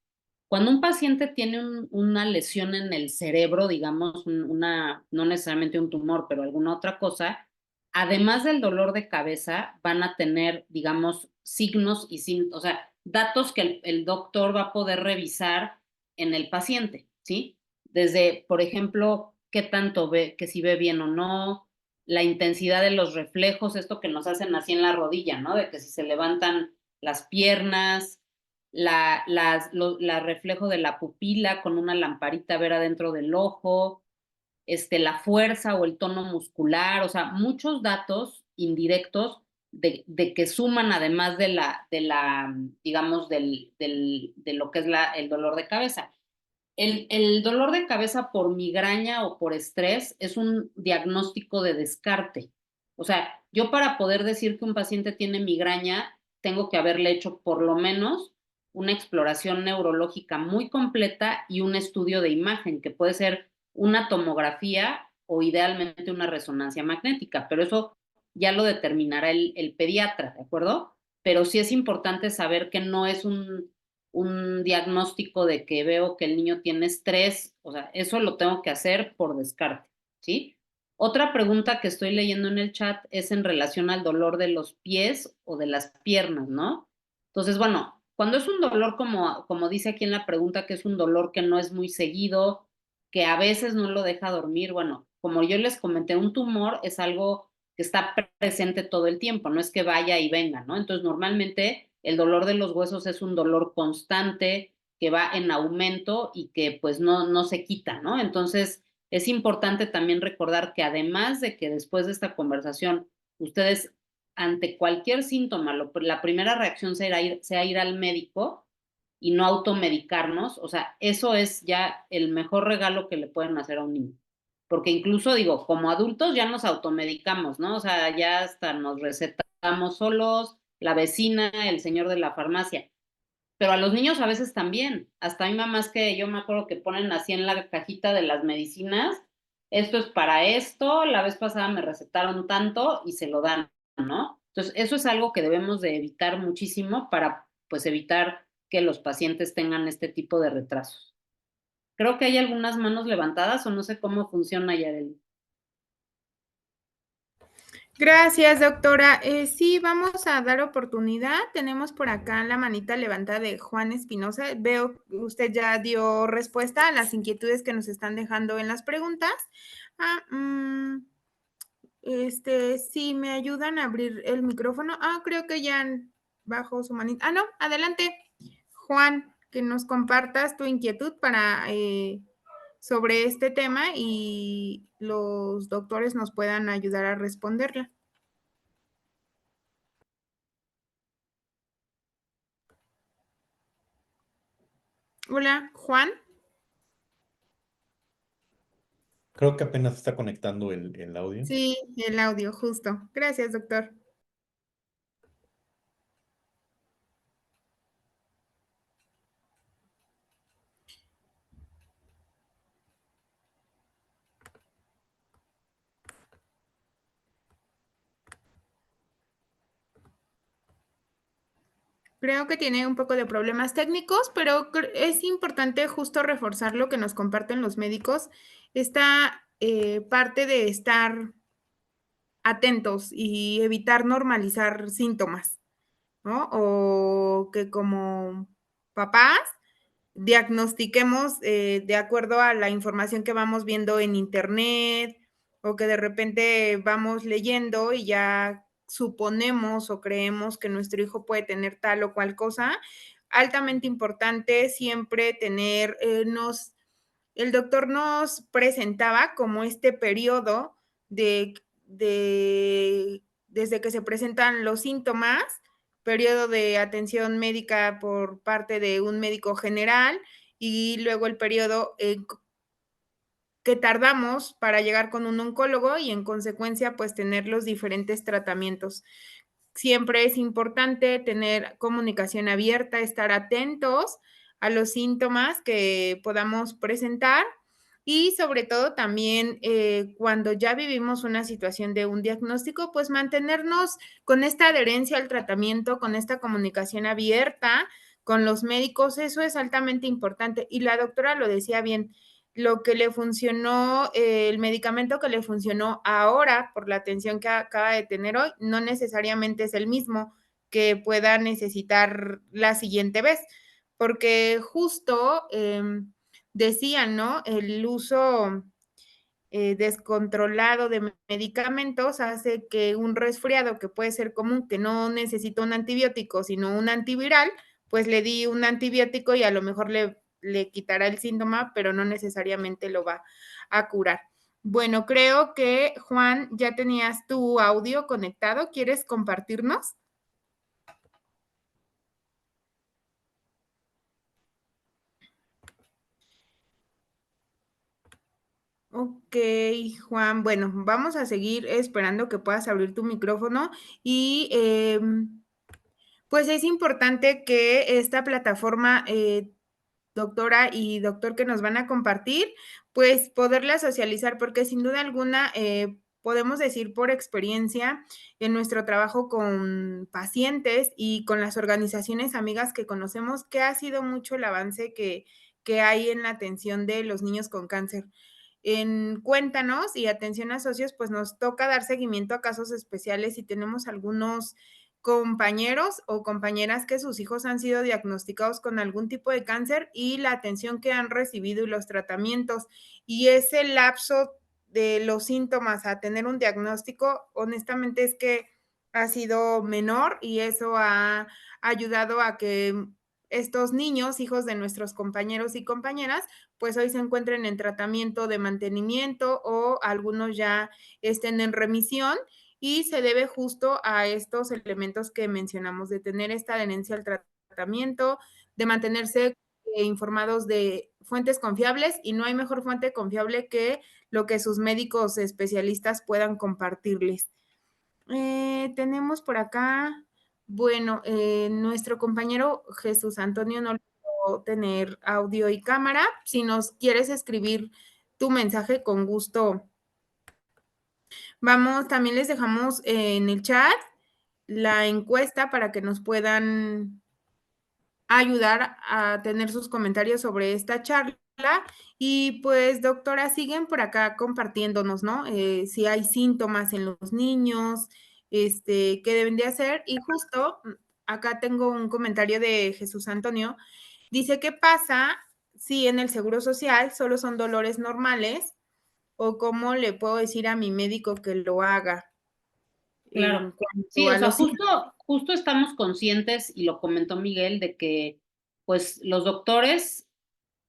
Cuando un paciente tiene una lesión en el cerebro, digamos, no necesariamente un tumor, pero alguna otra cosa, además del dolor de cabeza, van a tener, digamos, signos o sea, datos que el doctor va a poder revisar en el paciente, ¿sí? Desde, por ejemplo, qué tanto ve, que si ve bien o no, la intensidad de los reflejos, esto que nos hacen así en la rodilla, ¿no? De que si se levantan las piernas, la reflejo de la pupila con una lamparita ver adentro del ojo, la fuerza o el tono muscular, o sea, muchos datos indirectos de que suman además digamos, de lo que es el dolor de cabeza. El dolor de cabeza por migraña o por estrés es un diagnóstico de descarte. O sea, yo para poder decir que un paciente tiene migraña, tengo que haberle hecho por lo menos una exploración neurológica muy completa y un estudio de imagen, que puede ser una tomografía o idealmente una resonancia magnética, pero eso ya lo determinará el pediatra, ¿de acuerdo? Pero sí es importante saber que no es un diagnóstico de que veo que el niño tiene estrés, o sea, eso lo tengo que hacer por descarte, ¿sí? Otra pregunta que estoy leyendo en el chat es en relación al dolor de los pies o de las piernas, ¿no? Entonces, bueno, cuando es un dolor como dice aquí en la pregunta, que es un dolor que no es muy seguido, que a veces no lo deja dormir, bueno, como yo les comenté, un tumor es algo que está presente todo el tiempo, no es que vaya y venga, ¿no? Entonces, normalmente el dolor de los huesos es un dolor constante que va en aumento y que pues no se quita, ¿no? Entonces, es importante también recordar que además de que después de esta conversación, ustedes ante cualquier síntoma, la primera reacción sea ir al médico y no automedicarnos, o sea, eso es ya el mejor regalo que le pueden hacer a un niño. Porque incluso digo, como adultos ya nos automedicamos, ¿no? O sea, ya hasta nos recetamos solos, la vecina, el señor de la farmacia. Pero a los niños a veces también. Hasta hay mamás que yo me acuerdo que ponen así en la cajita de las medicinas, esto es para esto, la vez pasada me recetaron tanto y se lo dan, ¿no? Entonces, eso es algo que debemos de evitar muchísimo para, pues, evitar que los pacientes tengan este tipo de retrasos. Creo que hay algunas manos levantadas o no sé cómo funciona, Yareli. Gracias, doctora. Sí, vamos a dar oportunidad. Tenemos por acá la manita levantada de Juan Espinosa. Veo que usted ya dio respuesta a las inquietudes que nos están dejando en las preguntas. Sí, me ayudan a abrir el micrófono. Creo que ya bajó su manita. No, adelante, Juan, que nos compartas tu inquietud sobre este tema y los doctores nos puedan ayudar a responderla. Hola, Juan. Creo que apenas está conectando el audio. Sí, el audio, justo. Gracias, doctor. Creo que tiene un poco de problemas técnicos, pero es importante justo reforzar lo que nos comparten los médicos. Esta parte de estar atentos y evitar normalizar síntomas, ¿no? O que como papás diagnostiquemos de acuerdo a la información que vamos viendo en internet o que de repente vamos leyendo y ya suponemos o creemos que nuestro hijo puede tener tal o cual cosa. Altamente importante siempre tener, el doctor nos presentaba como este periodo desde que se presentan los síntomas, periodo de atención médica por parte de un médico general y luego el periodo que tardamos para llegar con un oncólogo y en consecuencia pues tener los diferentes tratamientos. Siempre es importante tener comunicación abierta, estar atentos a los síntomas que podamos presentar y sobre todo también cuando ya vivimos una situación de un diagnóstico, pues mantenernos con esta adherencia al tratamiento, con esta comunicación abierta con los médicos, eso es altamente importante. Y la doctora lo decía bien, lo que le funcionó, el medicamento que le funcionó ahora por la atención que acaba de tener hoy, no necesariamente es el mismo que pueda necesitar la siguiente vez, porque justo decían, ¿no? El uso descontrolado de medicamentos hace que un resfriado que puede ser común, que no necesita un antibiótico, sino un antiviral, pues le di un antibiótico y a lo mejor le quitará el síntoma, pero no necesariamente lo va a curar. Bueno, creo que Juan, ya tenías tu audio conectado. ¿Quieres compartirnos? Ok, Juan. Bueno, vamos a seguir esperando que puedas abrir tu micrófono y pues es importante que esta plataforma, doctora y doctor, que nos van a compartir, pues poderla socializar, porque sin duda alguna podemos decir por experiencia en nuestro trabajo con pacientes y con las organizaciones amigas que conocemos, que ha sido mucho el avance que hay en la atención de los niños con cáncer. En Cuéntanos y Atención a Socios, pues nos toca dar seguimiento a casos especiales y tenemos algunos compañeros o compañeras que sus hijos han sido diagnosticados con algún tipo de cáncer y la atención que han recibido y los tratamientos. Y ese lapso de los síntomas a tener un diagnóstico, honestamente es que ha sido menor y eso ha ayudado a que estos niños, hijos de nuestros compañeros y compañeras, pues hoy se encuentren en tratamiento de mantenimiento o algunos ya estén en remisión y se debe justo a estos elementos que mencionamos, de tener esta adherencia al tratamiento, de mantenerse informados de fuentes confiables y no hay mejor fuente confiable que lo que sus médicos especialistas puedan compartirles. Tenemos por acá, bueno, nuestro compañero Jesús Antonio no pudo tener audio y cámara. Si nos quieres escribir tu mensaje, con gusto. Vamos, también les dejamos en el chat la encuesta para que nos puedan ayudar a tener sus comentarios sobre esta charla. Y pues, doctora, siguen por acá compartiéndonos, ¿no? Si hay síntomas en los niños, qué deben de hacer. Y justo acá tengo un comentario de Jesús Antonio. Dice, ¿qué pasa si en el Seguro Social solo son dolores normales? ¿O cómo le puedo decir a mi médico que lo haga? En Claro. cuanto Sí, o a sea, los justo estamos conscientes, y lo comentó Miguel, de que pues los doctores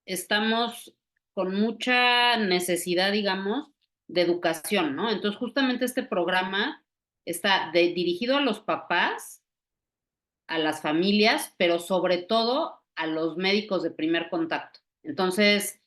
estamos con mucha necesidad, digamos, de educación, ¿no? Entonces, justamente este programa está dirigido a los papás, a las familias, pero sobre todo a los médicos de primer contacto. Entonces,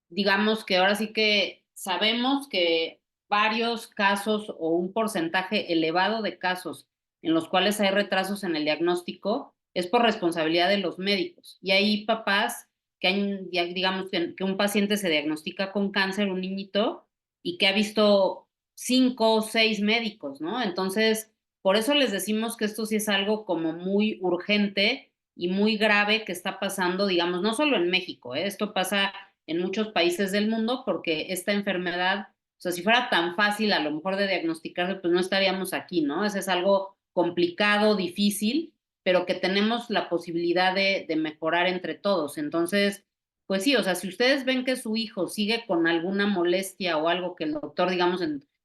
digamos que ahora sí que sabemos que varios casos o un porcentaje elevado de casos en los cuales hay retrasos en el diagnóstico es por responsabilidad de los médicos. Y hay papás que hay, digamos que un paciente se diagnostica con cáncer, un niñito, y que ha visto 5 o 6 médicos, ¿no? Entonces, por eso les decimos que esto sí es algo como muy urgente y muy grave que está pasando, digamos, no solo en México, ¿eh? Esto pasa en muchos países del mundo porque esta enfermedad, o sea, si fuera tan fácil a lo mejor de diagnosticarse, pues no estaríamos aquí, ¿no? Eso es algo complicado, difícil, pero que tenemos la posibilidad de mejorar entre todos. Entonces, pues sí, o sea, si ustedes ven que su hijo sigue con alguna molestia o algo que el doctor, digamos,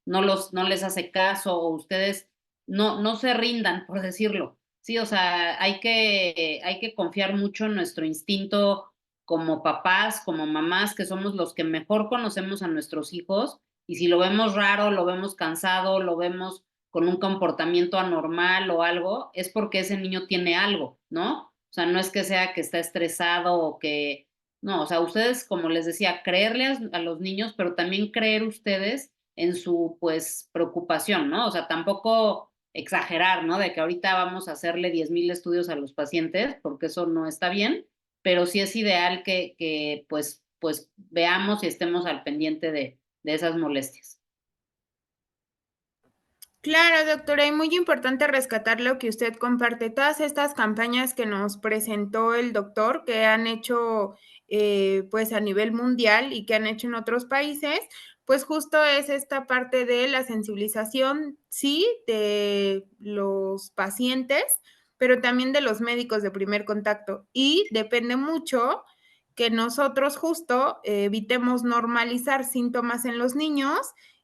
no les hace caso, o ustedes no se rindan, por decirlo. Sí, o sea, hay que confiar mucho en nuestro instinto como papás, como mamás, que somos los que mejor conocemos a nuestros hijos, y si lo vemos raro, lo vemos cansado, lo vemos con un comportamiento anormal o algo, es porque ese niño tiene algo, ¿no? O sea, no es que sea que está estresado o que, no, o sea, ustedes, como les decía, creerle a los niños, pero también creer ustedes en su, pues, preocupación, ¿no? O sea, tampoco exagerar, ¿no? De que ahorita vamos a hacerle 10,000 estudios a los pacientes, porque eso no está bien, pero sí es ideal que pues veamos y estemos al pendiente de esas molestias. Claro, doctora, y muy importante rescatar lo que usted comparte. Todas estas campañas que nos presentó el doctor, que han hecho pues a nivel mundial y que han hecho en otros países, pues justo es esta parte de la sensibilización, sí, de los pacientes, pero también de los médicos de primer contacto. Y depende mucho que nosotros justo evitemos normalizar síntomas en los niños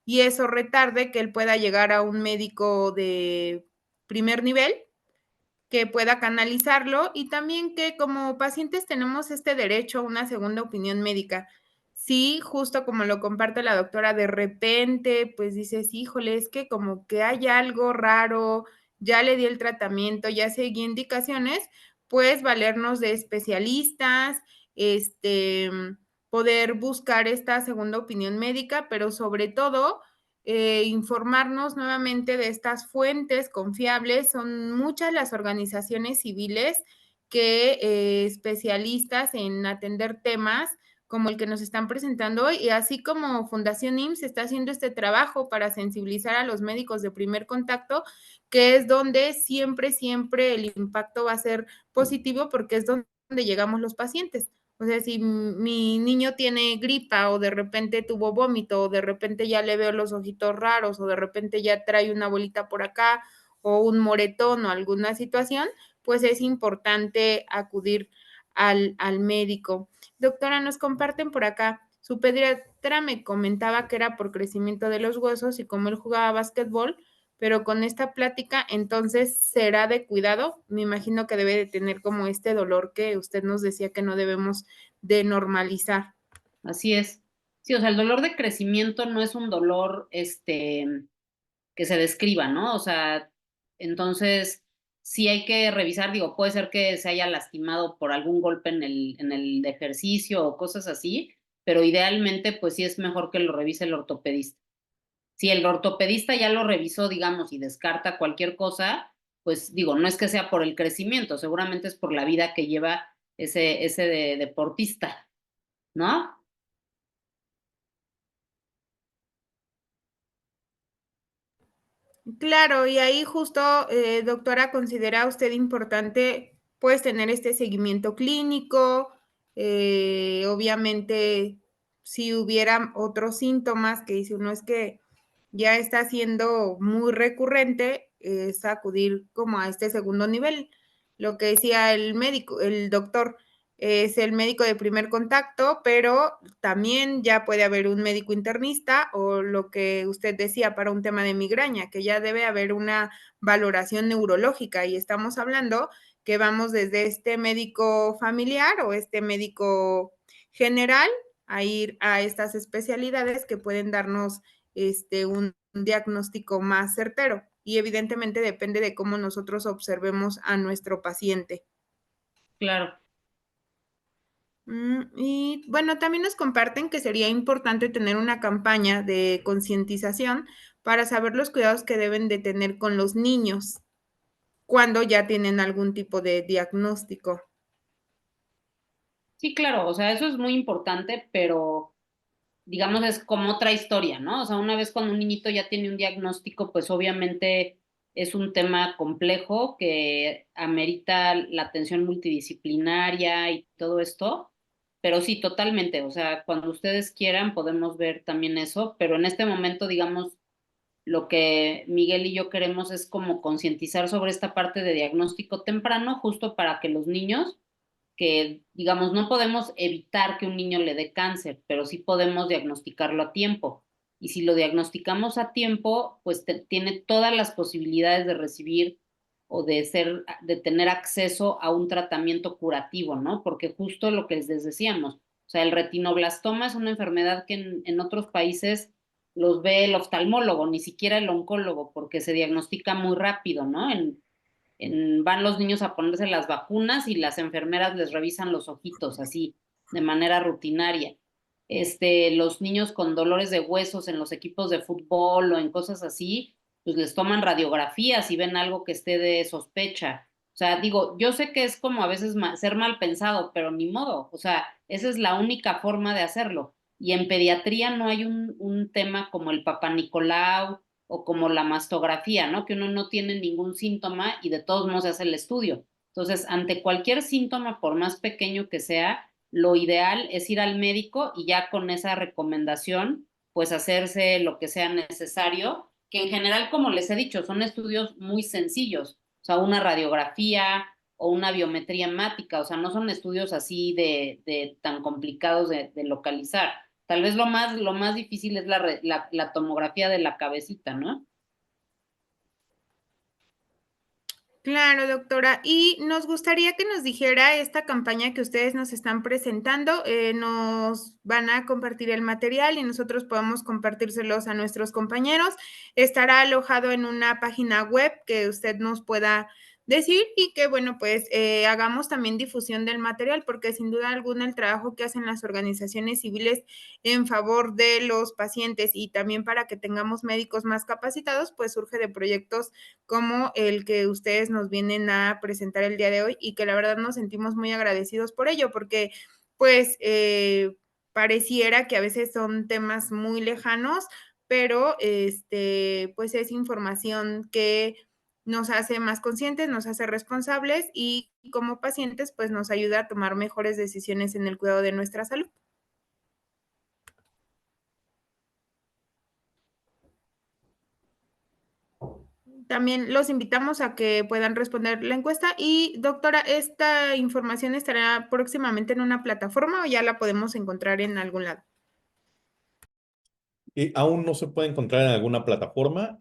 y eso retarde que él pueda llegar a un médico de primer nivel, que pueda canalizarlo y también que como pacientes tenemos este derecho a una segunda opinión médica. sí, justo como lo comparte la doctora, de repente, pues dices, híjole, es que como que hay algo raro, ya le di el tratamiento, ya seguí indicaciones, pues valernos de especialistas, este, poder buscar esta segunda opinión médica, pero sobre todo informarnos nuevamente de estas fuentes confiables. Son muchas las organizaciones civiles que especialistas en atender temas como el que nos están presentando hoy, y así como Fundación IMSS está haciendo este trabajo para sensibilizar a los médicos de primer contacto, que es donde siempre, siempre el impacto va a ser positivo porque es donde llegamos los pacientes. O sea, si mi niño tiene gripa o de repente tuvo vómito o de repente ya le veo los ojitos raros o de repente ya trae una bolita por acá o un moretón o alguna situación, pues es importante acudir al médico. Doctora, nos comparten por acá. Su pediatra me comentaba que era por crecimiento de los huesos y como él jugaba básquetbol, pero con esta plática, entonces, ¿será de cuidado? Me imagino que debe de tener como este dolor que usted nos decía que no debemos de normalizar. Así es. Sí, o sea, el dolor de crecimiento no es un dolor, que se describa, ¿no? O sea, entonces sí hay que revisar, digo, puede ser que se haya lastimado por algún golpe en el ejercicio o cosas así, pero idealmente, pues sí es mejor que lo revise el ortopedista. Si el ortopedista ya lo revisó, digamos, y descarta cualquier cosa, pues digo, no es que sea por el crecimiento, seguramente es por la vida que lleva ese deportista, ¿no? Claro, y ahí justo, doctora, ¿considera usted importante, pues, tener este seguimiento clínico? Obviamente, si hubiera otros síntomas que dice uno es que ya está siendo muy recurrente, es acudir como a este segundo nivel. Lo que decía el médico, el doctor, es el médico de primer contacto, pero también ya puede haber un médico internista o lo que usted decía para un tema de migraña, que ya debe haber una valoración neurológica y estamos hablando que vamos desde este médico familiar o este médico general a ir a estas especialidades que pueden darnos un diagnóstico más certero y evidentemente depende de cómo nosotros observemos a nuestro paciente. Claro. Y bueno, también nos comparten que sería importante tener una campaña de concientización para saber los cuidados que deben de tener con los niños cuando ya tienen algún tipo de diagnóstico. Sí, claro, o sea, eso es muy importante, pero digamos es como otra historia, ¿no? O sea, una vez cuando un niñito ya tiene un diagnóstico, pues obviamente es un tema complejo que amerita la atención multidisciplinaria y todo esto, pero sí, totalmente, o sea, cuando ustedes quieran podemos ver también eso, pero en este momento, digamos, lo que Miguel y yo queremos es como concientizar sobre esta parte de diagnóstico temprano, justo para que los niños que, digamos, no podemos evitar que un niño le dé cáncer, pero sí podemos diagnosticarlo a tiempo. Y si lo diagnosticamos a tiempo, pues tiene todas las posibilidades de recibir o de tener acceso a un tratamiento curativo, ¿no? Porque justo lo que les decíamos, o sea, el retinoblastoma es una enfermedad que en otros países los ve el oftalmólogo, ni siquiera el oncólogo, porque se diagnostica muy rápido, ¿no? Van los niños a ponerse las vacunas y las enfermeras les revisan los ojitos así, de manera rutinaria. Los niños con dolores de huesos en los equipos de fútbol o en cosas así, pues les toman radiografías y ven algo que esté de sospecha. O sea, digo, yo sé que es como a veces ser mal pensado, pero ni modo. O sea, esa es la única forma de hacerlo. Y en pediatría no hay un tema como el Papá Nicolau o como la mastografía, ¿no? Que uno no tiene ningún síntoma y de todos modos se hace el estudio. Entonces, ante cualquier síntoma, por más pequeño que sea, lo ideal es ir al médico y ya con esa recomendación, pues hacerse lo que sea necesario, que en general, como les he dicho, son estudios muy sencillos, o sea, una radiografía o una biometría hemática, o sea, no son estudios así de tan complicados de localizar. Tal vez lo más difícil es la tomografía de la cabecita, ¿no? Claro, doctora. Y nos gustaría que nos dijera esta campaña que ustedes nos están presentando. Nos van a compartir el material y nosotros podemos compartírselos a nuestros compañeros. Estará alojado en una página web que usted nos pueda decir y que, bueno, pues hagamos también difusión del material, porque sin duda alguna el trabajo que hacen las organizaciones civiles en favor de los pacientes y también para que tengamos médicos más capacitados, pues surge de proyectos como el que ustedes nos vienen a presentar el día de hoy y que la verdad nos sentimos muy agradecidos por ello, porque pues pareciera que a veces son temas muy lejanos, pero pues es información que nos hace más conscientes, nos hace responsables y como pacientes pues nos ayuda a tomar mejores decisiones en el cuidado de nuestra salud. También los invitamos a que puedan responder la encuesta. Y doctora, ¿esta información estará próximamente en una plataforma o ya la podemos encontrar en algún lado? Aún no se puede encontrar en alguna plataforma.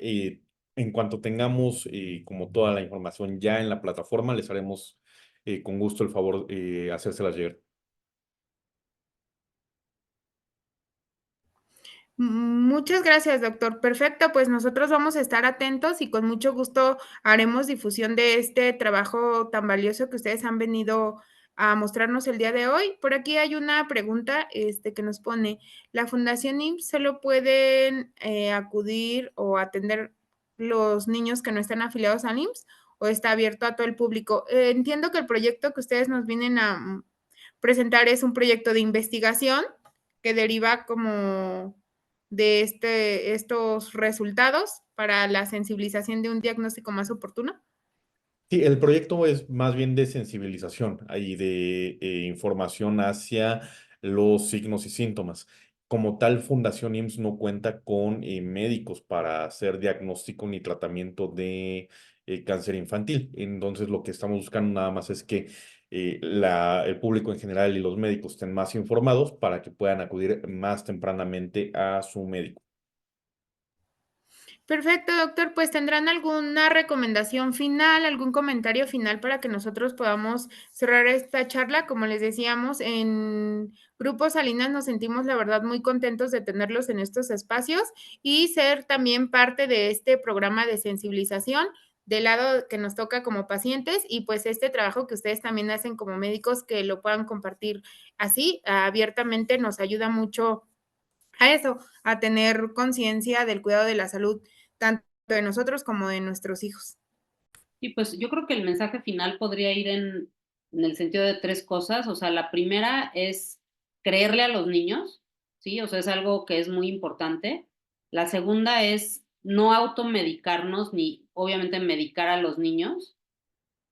En cuanto tengamos como toda la información ya en la plataforma, les haremos con gusto el favor hacérselas llegar. Muchas gracias, doctor. Perfecto, pues nosotros vamos a estar atentos y con mucho gusto haremos difusión de este trabajo tan valioso que ustedes han venido a mostrarnos el día de hoy. Por aquí hay una pregunta que nos pone, ¿la Fundación IMSS solo pueden acudir o atender los niños que no están afiliados al IMSS o está abierto a todo el público? Entiendo que el proyecto que ustedes nos vienen a presentar es un proyecto de investigación que deriva como de estos resultados para la sensibilización de un diagnóstico más oportuno? Sí, el proyecto es más bien de sensibilización y de información hacia los signos y síntomas. Como tal, Fundación IMSS no cuenta con médicos para hacer diagnóstico ni tratamiento de cáncer infantil. Entonces, lo que estamos buscando nada más es que el público en general y los médicos estén más informados para que puedan acudir más tempranamente a su médico. Perfecto, doctor. Pues tendrán alguna recomendación final, algún comentario final para que nosotros podamos cerrar esta charla. Como les decíamos, en Grupo Salinas nos sentimos, la verdad, muy contentos de tenerlos en estos espacios y ser también parte de este programa de sensibilización del lado que nos toca como pacientes y pues este trabajo que ustedes también hacen como médicos, que lo puedan compartir así abiertamente, nos ayuda mucho a eso, a tener conciencia del cuidado de la salud, tanto de nosotros como de nuestros hijos. Y pues yo creo que el mensaje final podría ir en el sentido de tres cosas. O sea, la primera es creerle a los niños, ¿sí? O sea, es algo que es muy importante. La segunda es no automedicarnos ni obviamente medicar a los niños.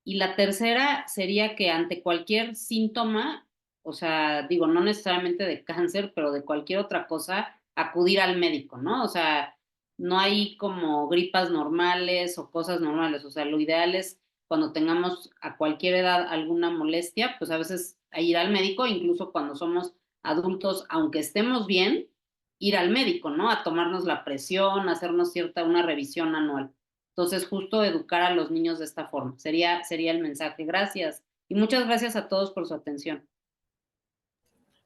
Y la tercera sería que ante cualquier síntoma, o sea, digo, no necesariamente de cáncer, pero de cualquier otra cosa, acudir al médico, ¿no? O sea, no hay como gripas normales o cosas normales. O sea, lo ideal es cuando tengamos a cualquier edad alguna molestia, pues a veces a ir al médico, incluso cuando somos adultos, aunque estemos bien, ir al médico, ¿no? A tomarnos la presión, a hacernos una revisión anual. Entonces, justo educar a los niños de esta forma sería el mensaje. Gracias. Y muchas gracias a todos por su atención.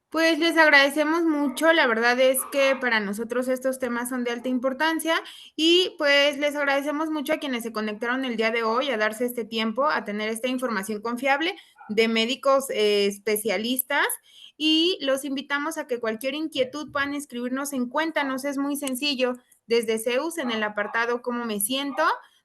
Pues les agradecemos mucho, la verdad es que para nosotros estos temas son de alta importancia y pues les agradecemos mucho a quienes se conectaron el día de hoy a darse este tiempo, a tener esta información confiable de médicos especialistas y los invitamos a que cualquier inquietud puedan escribirnos en Cuéntanos, es muy sencillo, desde CEUS en el apartado ¿Cómo me siento?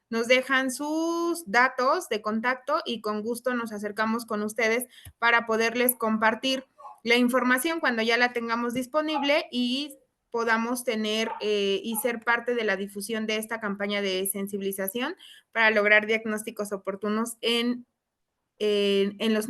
Nos dejan sus datos de contacto y con gusto nos acercamos con ustedes para poderles compartir la información cuando ya la tengamos disponible y podamos tener y ser parte de la difusión de esta campaña de sensibilización para lograr diagnósticos oportunos en los niños.